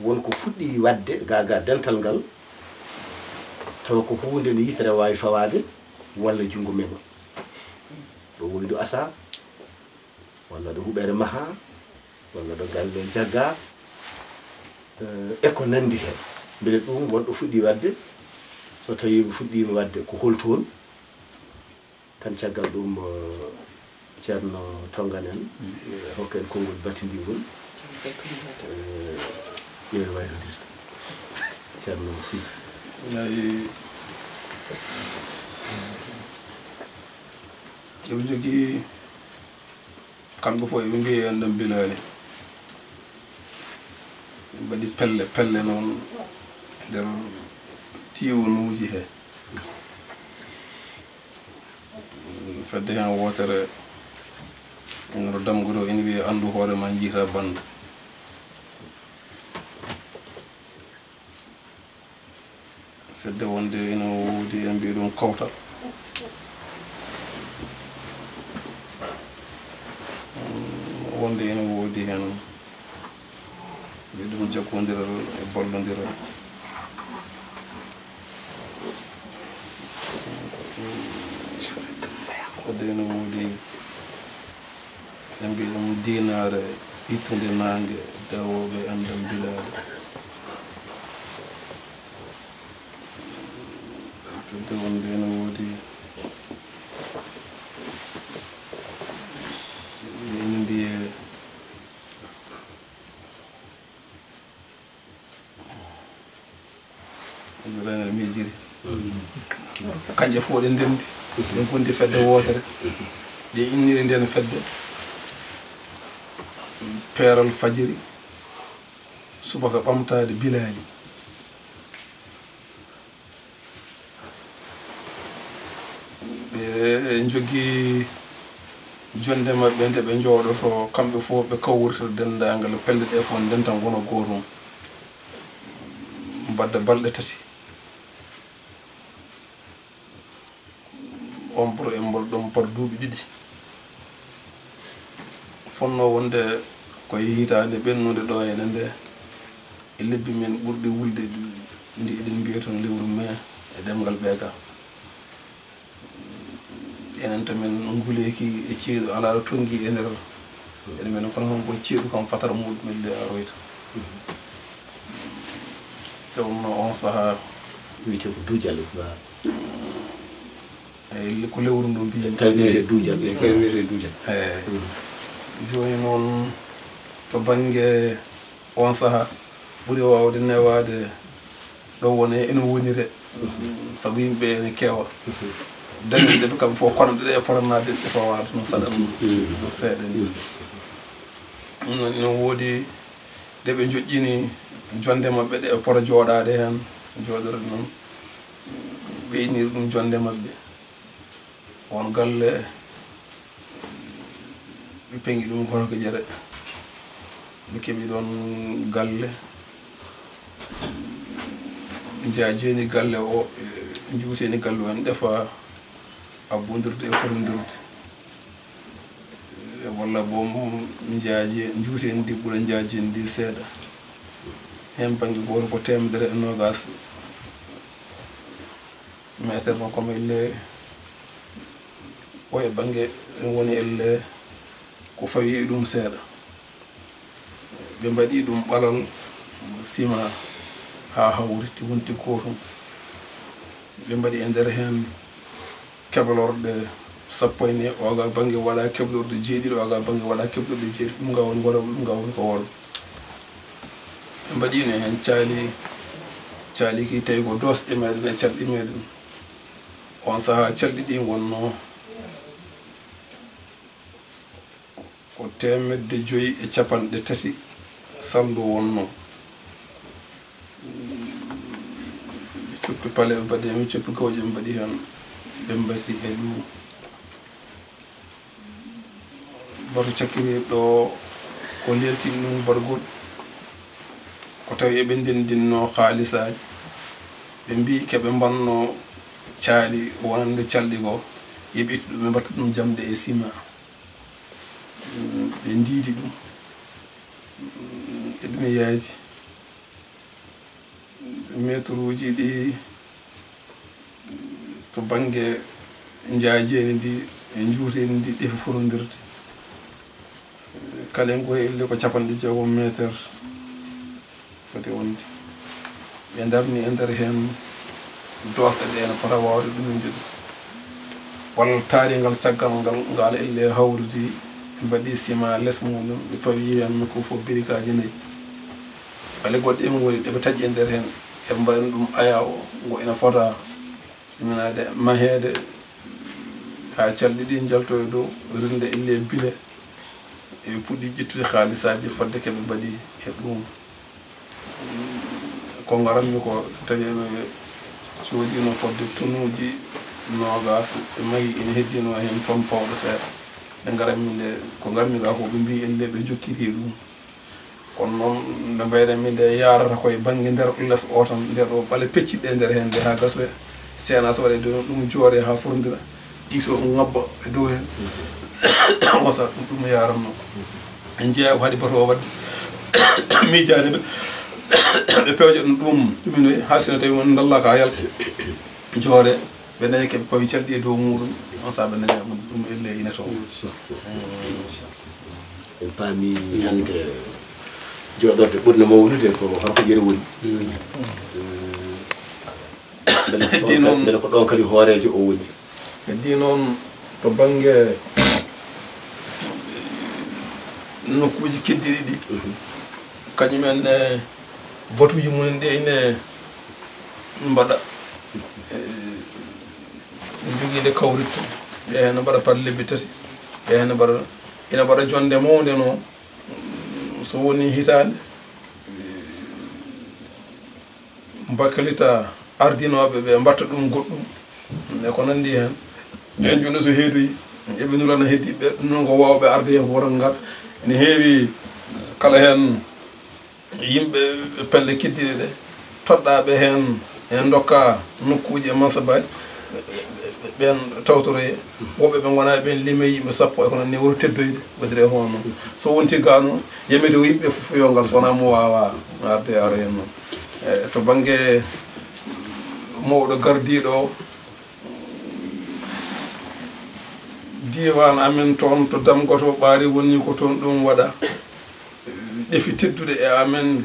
wonko fuɗɗi wadde gaga dental ngal taw ko hunde nde yitere wawi fawade walla jungo mema ɗo woydu asa walla ɗo huɓere maha walla ɗo galle jagga e ko nandi hen mbele ɗum wonɗo fuɗɗi wadde so tawi fuɗɗima wadde ko holtoon tan caggal ɗum ceerno tonganen hokken konngol batidingol ƴeewe wayrodirta ceerno si ayi eɓe jogii kamɓe fof eɓe mbiye en ɗam bilali mbaɗi pelle noon nder tiwonuuji he fedde hen wotere no damgoto ene wiye andu hoore ma jiita banda fedde wonde ene woodi en mbiye ɗum kawtal wonde ene woodi hen mbiye ɗum jaggodiral e bollodiral fedde ene woodi en mbiye ɗum dinare ittude nangue dawoɓe andam bilade fedde wonde ene woodi ene mbiye renere mijiri kanje fof ɗe ndendi ɗe gondi fedde wotere ɗe inniri nden fedde peeral fajiri subaka ɓamtade bilali ɓe jogii jonde maɓɓe nde ɓe jooɗoto kamɓe fof ɓe kawrita dendagal pelle ɗe fof nden tan gono gootum mbadda balɗe tati on pour e mbol ɗum par duuɓi ɗiɗi fonno wonde koye hitande ɓennude ɗo ene nde e lebbi men ɓurɗi wulde ndi eɗen mbiya toon lewru mai e ɗemgal ɓeega enen to men nguleki e ceeɗu ala tongi e nder ene men kono hon koye ceeɗu kam fatara muɗumen le aroyta tewno on saaha wiyete ko duujal eyyi ko lewru ndu mbiyen tawiyete duujal eyyi joni noon to banggue on saaha ɓuuri wawde newade ɗo wone ene wonire saabu yimɓe ene keewa dañde ɗe kamɓe fof kono ɗeɗe poranade ɗe fawade no saɗa no seeɗa ni ɗum noon ene woodi ɗeɓe joƴƴini jonde mabɓe ɗe pora jooɗade hen jooɗorde noon ɓe inniri ɗum jonde mabɓe on galle ɓe pengi ɗum Gorko Diéré ɓe keeɓi ɗon galle jajeni galle o juuteni galle o en ɗefa abbodirde e fotodirde walla boom jaaje juuteni ndi ɓuura jaajeni ndi seeɗa hen banggue goto ko 120 métre mo comme elle o e banggue woni elle ko fawi ɗum seeɗa ɓe mbaɗi ɗum ɓalal ciment ha hawriti wonti gotum ɓe mbaɗi e nder hen keblorde sappo ene oga banggue waɗa keblorde jeeɗiɗi oga banggue waɗa keblorde jeeɗiɗi ɗum ga woni woro ɗum ga woni ko wolo ɓe mbaɗino hen caali ki tawi ko dosɗe meɗen e calɗi meɗen on saaha calɗi ɗi gonno ko 550 saldu wonno ɓe coppi paale ɓe mbaɗi hen ɓe coppi gawƴe ɓe mbaɗi hen ɓe mbasi e ɗum bato cakkiri ɗo ko leltini ɗum bargol ko tawi eɓe ndendinno haalisaji ɓe mbi keɓe mbanno caali wonande calɗi ko yeɓe ittu ɗum ɓe mbatta ɗum jamde e ciment ɓe ndiidi ɗum e ɗum e yaaji métre uji ɗi to bange njaajeni ndi e juuteni ndi ɗi forondirde kala en go elle ko capanɗe jeegom métre foti wonde ɓe darni e nder hen dosɗe ɗe ene pota wawde ɗuminde ɗum walla taarigal caggal ngal ngal elle hawridi ɓe mbaɗi ciment less muɗum ɓe pawi hen ko fof birikaji 4 bale goɗɗe en woni ɗeɓe taƴi e nder hen eɓe mbaɗani ɗum aya o ngo ina fota ɗuminade mahede ha calɗi ɗi jalto e dow rinde elle bile eɓe puɗɗi ƴettude haalisaji fodde keɓe mbaɗi e ɗum ko garanmi ko tawi ɓe coodino fodde tonuji nogas ɓe mahi ina heddino hen toon pawɗo seeɗa nde garanmi nde ko garmi ga ko ɓe mbi elle ɓe jokkiri ɗum kono noon nde mbayɗanmi nde yarata koye banggue nder less o tan nde ɗo ɓale pecciɗɗe nder hen nde ha gasoya séance waɗe dow ɗum joore ha fordira ɗiso ngabba e dow hen on saaha ɗum yaranno en jeeya ko haɗi bato o wadde miijade ɓe pewje ɗum ɗuminoy ha sino tawi won dalla ka yalta joore ɓe dañi keɓe pawi calɗi e dow muɗum on saaha ɓe daña ɗum elle ina toon en paami hande joɗorde ɓurno mawnude ko holko ƴeri woni beele ko ɗon kadi hoorejo o woni heddi noon to banggue nokkuji keddiɗi ɗi kañumen ne batuji mumen ɗe ine mbaɗa jogui nde kawritta ɓe hen mbaɗa par lebbi 3 ɓe hen mbaɗa ina mbaɗa jonde mawde noon so woni hitande mbakalita ardinoɓe ɓe mbatta ɗum goɗɗum e ko nandi hen ɓen joni so heedoyi eɓe nurana heddiɓe ɗum noon ko wawɓe arde hen fof tan gara ene heewi kala hen yimɓe pelle keddiɗe ɗe toɗɗaɓe hen en dokka nokkuji e mansabaji ɓen tawtoroye woɓɓe ɓe gona ɓen lime yimɓe 10 e ko nanni wuro teddoyde waɗire hono noon so wonti gano yamete yimɓe fof yo ngal sowona mo wawa arde ara hen noon to banggue mawɗo gardiɗo o diwan amen toon to damgoto ɓaari woni ko toon ɗum waɗa ɗefi teddude e amen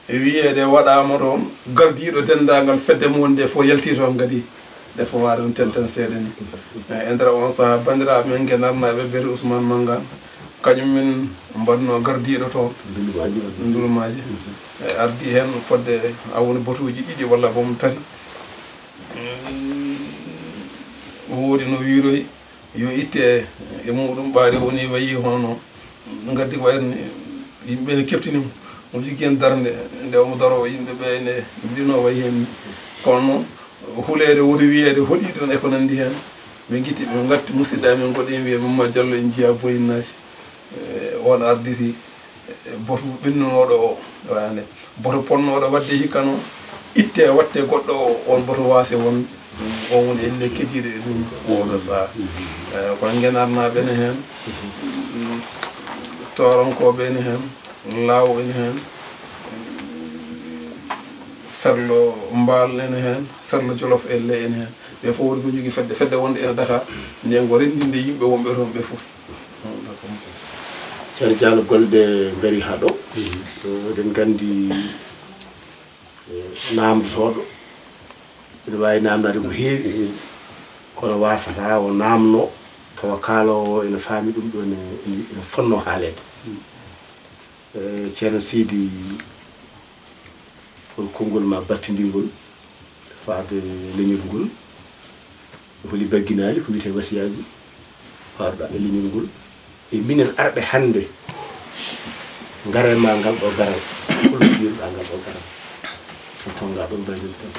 wiyede waɗama toon gardiɗo dendagal fedde mo wonde fof yalti toon kadi defo waade ɗum tenten seeɗa ni e nder on saaha bandiraɓe men guenarnaɓe bere Ousmane Mangane kañum min mbaɗno gardiɗo toon ndulumaji e ardi hen fodde awoni batuji 2 walla bom 3 woodi no wiiroy yo itte e muɗum ɓaari woni wayi hono gaddi ko wayni yimɓe ne keftinimo mo jogui hen darde nde omo daro yimɓeɓe ne mbiɗino wayi hen ni kono noon hulede woto wiyede hoɗi ɗon e ko nandi hen ɓe guitti ɓe gatti musidɗa men goɗɗo wiye Mamadou Diallo en jiiya boyinnaji on arditi boto ɓennunoɗo o wane boto ponnoɗo wadde hikka noon itte watte goɗɗo o on boto waase won on woni elle keddiɗe e ɗum oɗo saaha kono guenarnaɓe ne hen toronkoɓe ene hen law ene hen ferlo mbal ene hen ferlo jolof elle ene hen ɓe fof woni ko jogui fedde wonde ene Dakar nden ko rendinde yimɓe wonɓe toon ɓe foof ceerno Diallo golɗe gari ha ɗo eɗen gandi namdotoɗo ene wawi namdade ko heewi kono wasata o namno tawa kaalowo ene faami ɗum ɗo ene fonno haalede ceerno Sidi hol konngol ma battidigol faade leñol ngol holi bagginali ko wiyete wasiyaji faaruɗa e leñol ngol e minen arɓe hande garema ngal ɗo garal holo jiiruɗa ngal ɗo garal on tonga ɗon mbaydel tan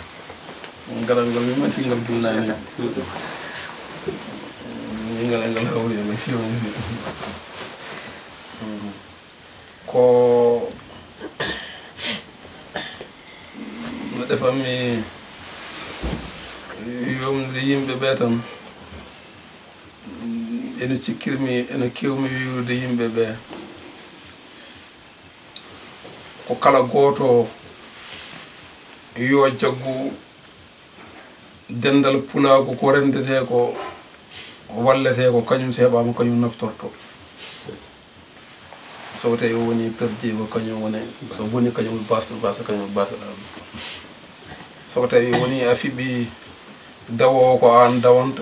garal ngal mi manti ngal gilnani ngal ngal hawri ngal fiwni ko no defammi yomnude yimɓe ɓe tan ene cikkirmi ene kewmi wirude yimɓe ɓe ko kala goto yo jaggu dendal pulago ko rendete ko wallete ko kañum seɓama kañum naftorto so tawi woni perdi ko kañum woni so woni kañum basa kañum basa so tawi woni a fiɓi dawo ko an dawanta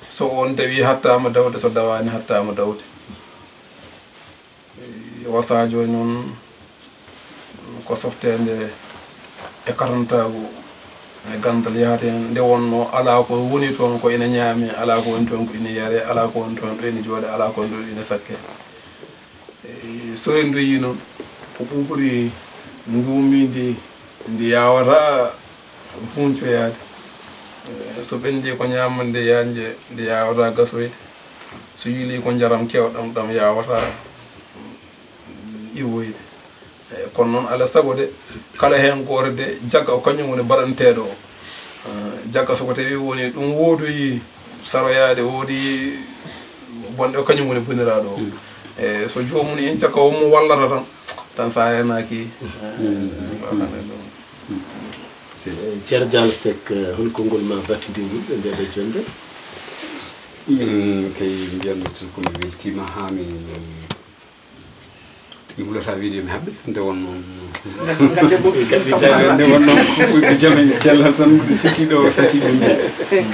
so on dawi hattama dawde so dawani hattama dawde wasajo non ko softende e karantago e gandal yaade nde wonno ala ko woni toon ko ina ñaami ala ko woni toon ko ina yare ala ko woni toon ɗo ina jooɗe ala ko woni ɗo ina sakke so rendoyi noon ko ɓuɓuri ngumidi ndi yawata huncoyade so ɓendi ko ñamande yanje nde yawata gasoyde so yiili ko jaram kewɗam ɗam yawata iwoyde kono noon ala sago de kala hen goto de jagga o kañum woni baɗanteɗo o jagga soko tawi woni ɗum wodoyi saroyade woodi bonɗe o kañum woni boniraɗo o so jomum en cakka omo wallata tan sa renaki ceerno Diallo Seck hol konngol ma battidiɗum ɓe ndeɗo jonde kay mbiyatmi tan komi weltima ha mi hulata wiide mi haɓɓe nde wonno nde wonno ɓuyɓe jaam en cellal tan mbiɗa sikki ɗo sasiɓe mbi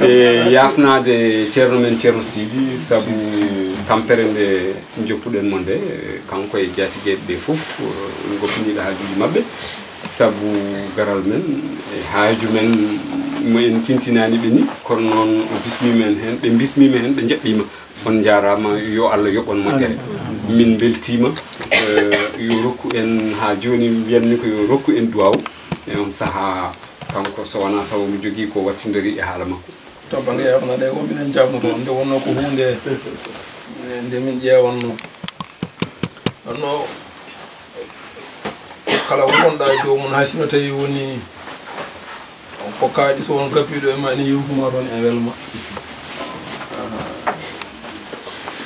e yafnade ceerno men ceerno Sidy saabu tampere nde joppuɗen mo nde kanko e jatigueɓe ɓe foof goppiniɗo haajuji mabɓe saabu garal men e haaju men mo en tintinani ɓe ni kono noon o bismimen hen ɓe bismima hen ɓe jaɓɓima on jarama yo Allah yoɓon moƴƴere min beltima yo rokku en ha joni mbiyanmi ko yo rokku en duwaw e on saaha kanko so wona sabu mi jogui ko wattidori e haala makko to banggue yafnade ko minen jabnoto nde wonno ko hunde nde min ƴewanno nonno kala wonɗa e dow mum hasino tawi woni ko kaaɗi so won gappiɗo e ma ene yewtuma toon e welma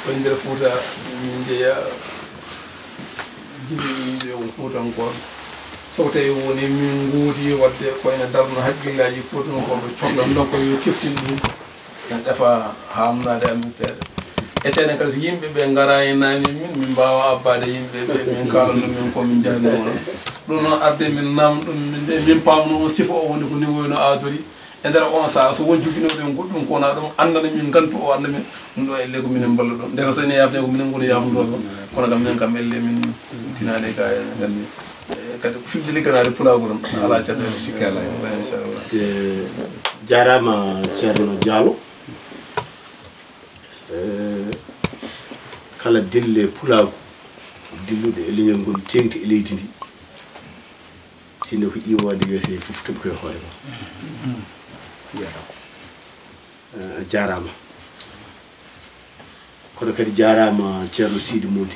koye nder Fouta min jeeya jimmiɓe on Foutankoɓe so tawi woni min guudi wadde koyene darno haqqillaji Foutankoɓe cohlan ɗo ko yo keftin ɗum en ɗefa hamnade amin seeɗa etene kadi so yimɓeɓe gara e nani min mbawa abbade yimɓeɓe min kalano min komin jahni on ɗum noon arde min nam ɗum min pamno on sifa o woni ko niveau no adori e nder on saaha so won joginoɗen goɗɗum ko wona ɗum andana min gantu o anda min ɗum ɗo elle ko minen balla ɗon ndeka so ene yafne ko minen goni yafnotoɓe kono kam minen kam elle min tinade ka ene gandi kadi ko fimde ligganade pulago ɗon ala caɗele sikkala inchallah jarama ceerno Diallo kala dille pulago dilluɗo e leñol ngol tengti e leydi ndi sinno ko iwode wiyete fof toɓi koye hoore ma jarama kono kadi jarama ceerno Sidy Mody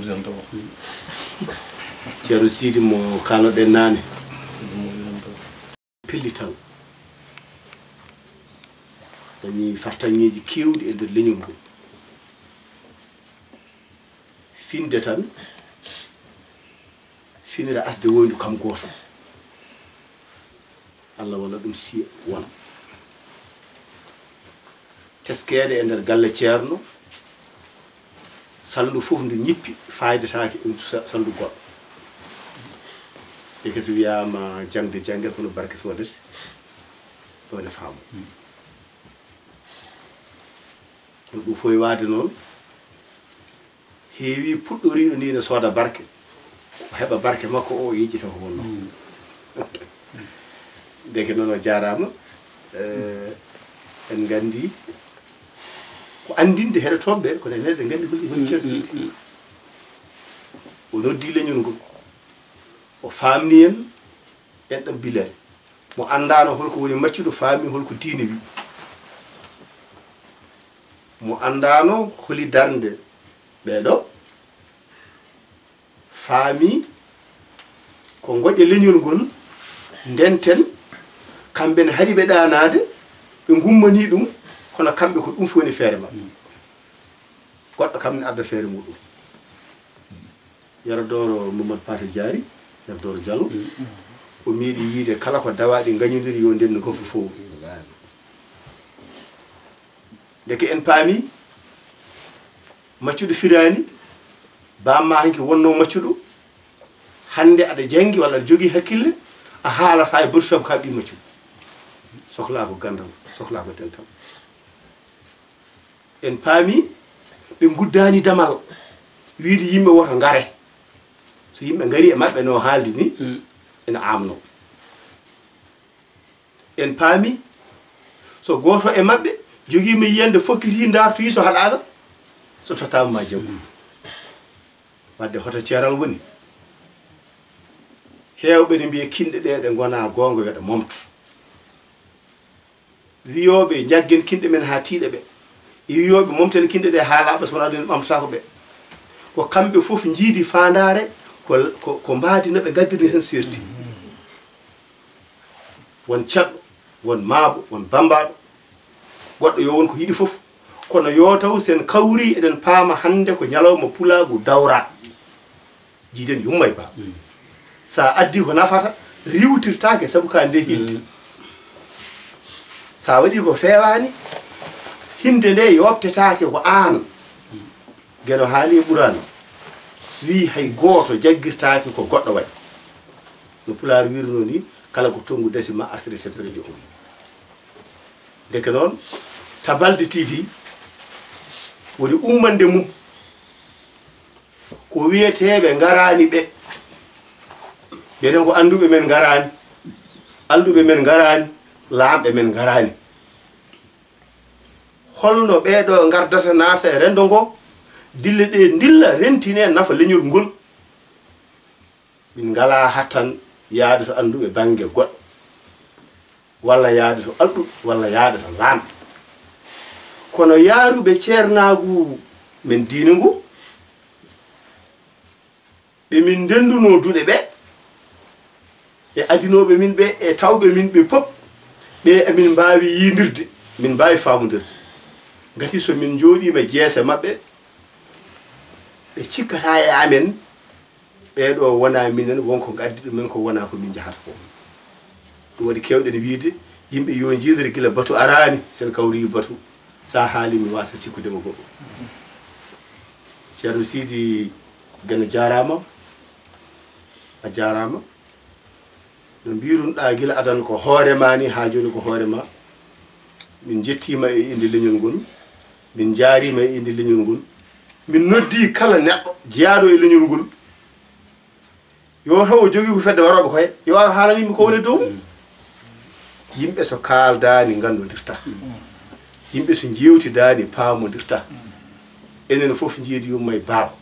tan taw ceerno Sidy mo kaloɗen nane pellital dañi fartaŋeji kewɗi e nder leñol ngol finde tan finira asde woyndu kam goto Allah walla ɗum siya wona teskede e nder galle ceerno saldu fof ndu ñippi faydatake e saldu goɗɗo deke so wiyama jangde janguel kono barke sodete ɗo ne faamu kono ɗum foye wade noon heewi puɗɗoriɗo ndi ne sooda barke heɓa barke makko o yejjita ko wonno deke noon o jarama en gandi ko andinde heɗotoɓeɓe kono ene ɓe gandi holi ceerno Sidy o noddi leñol ngol o famni en ɗam bilani mo andano holko woni maccuɗo faami holko diine wi mo andano holi darde ɓeɗo faami ko goƴƴe leñol ngol ndenten kamɓe ne haɗi ɓe ɗanade ɓe gummani ɗum kono kamɓe ko ɗum foni feere mabɓe goɗɗo kam ne adda feere muɗum yaradoro Mamadou Pate Diary yaradoro Diallo o miiɗi wiide kala ko dawaɗi gañodiri yo ndenno ko fof deke en paami maccuɗo firani bamma hanki wonno maccuɗo hande aɗa jangi walla aɗa jogui hakkille a haalata e batu sabu ka ɓi maccuɗo sohla ko gandal sohla ko dental en paami ɓe guddani damal wiide yimɓe woto ngare so yimɓe ngari e maɓɓe no haaldi ni ene amno en paami so goto e maɓɓe joguima yiyande fokkiti dartoyi so haɗaga so totama ma jaggu wadde hoto ceeral woni hewɓe ne mbiya kinɗe ɗe ɗe gona gonga yoɗe momto wiyoɓe jaggen kinɗe men ha tiiɗe ɓe wiyoɓe momten kinɗe ɗe ha laaɓa so wona ɗum ɓamtotako ɓe ko kamɓe foof jiidi fandare ko mbadina ɓe gaddirni tan serti won caɗɗo won maabo won bambaɗo goɗɗo yo won ko yiɗi foof kono yo taw sen kawri eɗen paama hande ko ñalawma pulagu dawra jiiden yumma e ba sa addi ko nafata riwtirtake saabu ka nde hilde sa waɗi ko fewani hinde nde yobtetake ko an gueno haali ɓurano wi hay goto jaggirtake ko goɗɗo waɗi no pulaar wirno ni kala ko tongu dasi ma artiri teppere joom deke noon Tabalde TV woni ummande mum ko wiyeteɓe garani ɓe wiyeten ko anduɓe men garani alduɓe men garani laamɓe men garani holno ɓeɗo gardata naata e rendo ngo dille ɗe dilla rentine nafa leñol ngol min ngala hattan yaade to anduɓe banggue goɗɗo walla yaade to alɗuɓe walla yaade to laamɓe kono yaaruɓe ceernagu men diine ngu ɓe min ndenduno duɗe ɓe e adinoɓe min ɓe e tawɓe min ɓe pop ɓe emin mbawi yidirde min mbawi famodirde gati so min jooɗima jeese mabɓe ɓe cikkata e amen ɓeɗo wona minen wonko gaddi ɗumen ko wona ko min jahata ko ɗum waɗi kewɗen wiide yimɓe yo jiidere gila batu arani sen kawri batu sa haali mi wasa sikkudema goɗɗo ceerno Sidi Gana jarama a jarama no mbirunɗa gila adan ko hoorema ni ha joni ko hoorema min jettima e inde leñol ngol min jaarima e inde leñol ngol min noddi kala neɗɗo jeyaɗo e leñol ngol yo taw o jogui ko fedde waroɓe koye yo ar haalanimi ko woni dow yimɓe so kaaldani gandodirta yimɓe so jewtidani paamodirta enen foof jiidi yummay baaba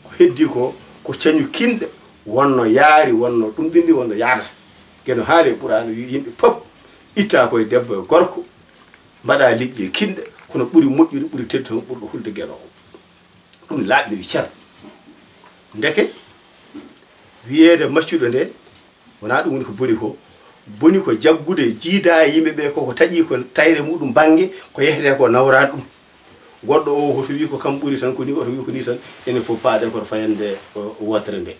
ko heddi ko cañu kinɗe wonno yaari wonno ɗum ɗindi wonno yaadata geno haali e ɓurano yimɓe pop itta koye debbo e gorko mbaɗa liƴƴi e kinɗe kono ɓuuri moƴƴude ɓuuri teddi toon ɓurɗo hulde gueno o ɗum laaɓiri cer ndeke wiyeede maccuɗo nde wona ɗum woni ko boni ko jaggude jiida e yimɓeɓe koko taƴi ko tayre muɗum banggue ko yehete ko nawra ɗum goɗɗo o hoto wi ko kam ɓuuri tan ko ni oto wi ko ni tan enen fof paade koto fayande wotere nde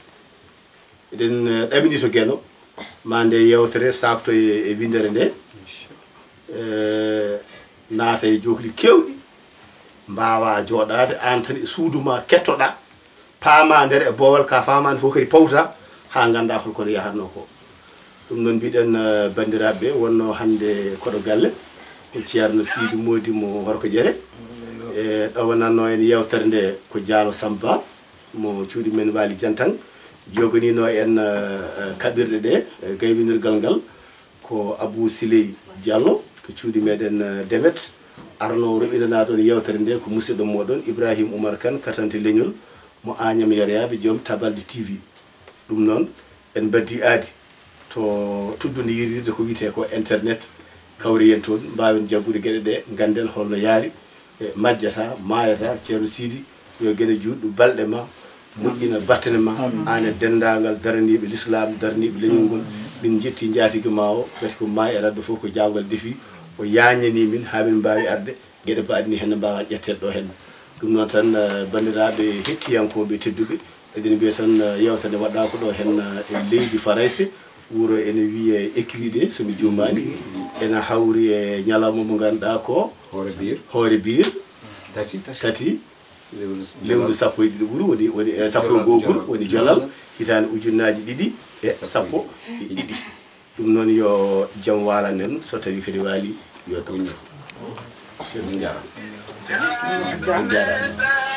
eɗen ɗamini to gueno ma nde yewtere sakto e windere nde naata e jokli kewɗi mbawa joɗade an tan e suuduma kettoɗa paama nder e boowal ka famani fof kadi pawta ha ganda holkono yahatno ko ɗum noon mbiɗen bandiraɓe wonno hande koɗo galle ko ceerno Sidi Mody mo Horko Diéré e ɗowananno en yewtere nde ko Diallo Samba mo cuuɗi men Waly Diantang jogonino en kaɓirɗe ɗe gaywinirgal ngal ko Abou Siley Diallo to cuuɗi meɗen Demet arno roɓinana ɗon yewtere nde ko musidɗo moɗon Ibrahima Oumar Kane katante leñol mo Agnam Yoroyaɓe joom Tabalde TV ɗum noon en baddi aadi to tuddude yirirde ko wiyete ko internet kawri yen toon mbawen jaggude gueɗe ɗe ganden holno yaari e majjata mayata ceerno Sidi yo gueɗe juɗɗo balɗe ma moƴƴina battane ma an e dendagal daraniɓe l'islam daraniɓe leñol ngol min jetti jatigue ma o gati ko ma e radde fof ko jawgal deefi o yañani min ha min mbawi arde gueɗe mbaɗini hen mbawa ƴettede ɗo hen ɗum noon tan bandiraɓe hettiyankoɓe tedduɓe eɗen mbiya tan yewtere waɗɗa ko ɗo hen e leydi Farayse wuro ene wiye Ecride somi jumani ene hawri e ñalawma mo ganduɗa ko hoore biir tati lewru sappo e ɗiɗi ɓuuru woni sappo e goho ɓuuru woni jolal hitande ujunnaji ɗiɗi e sappo e ɗiɗi ɗum noon yo jaam walan en so tawi kadi waali yo taw jarama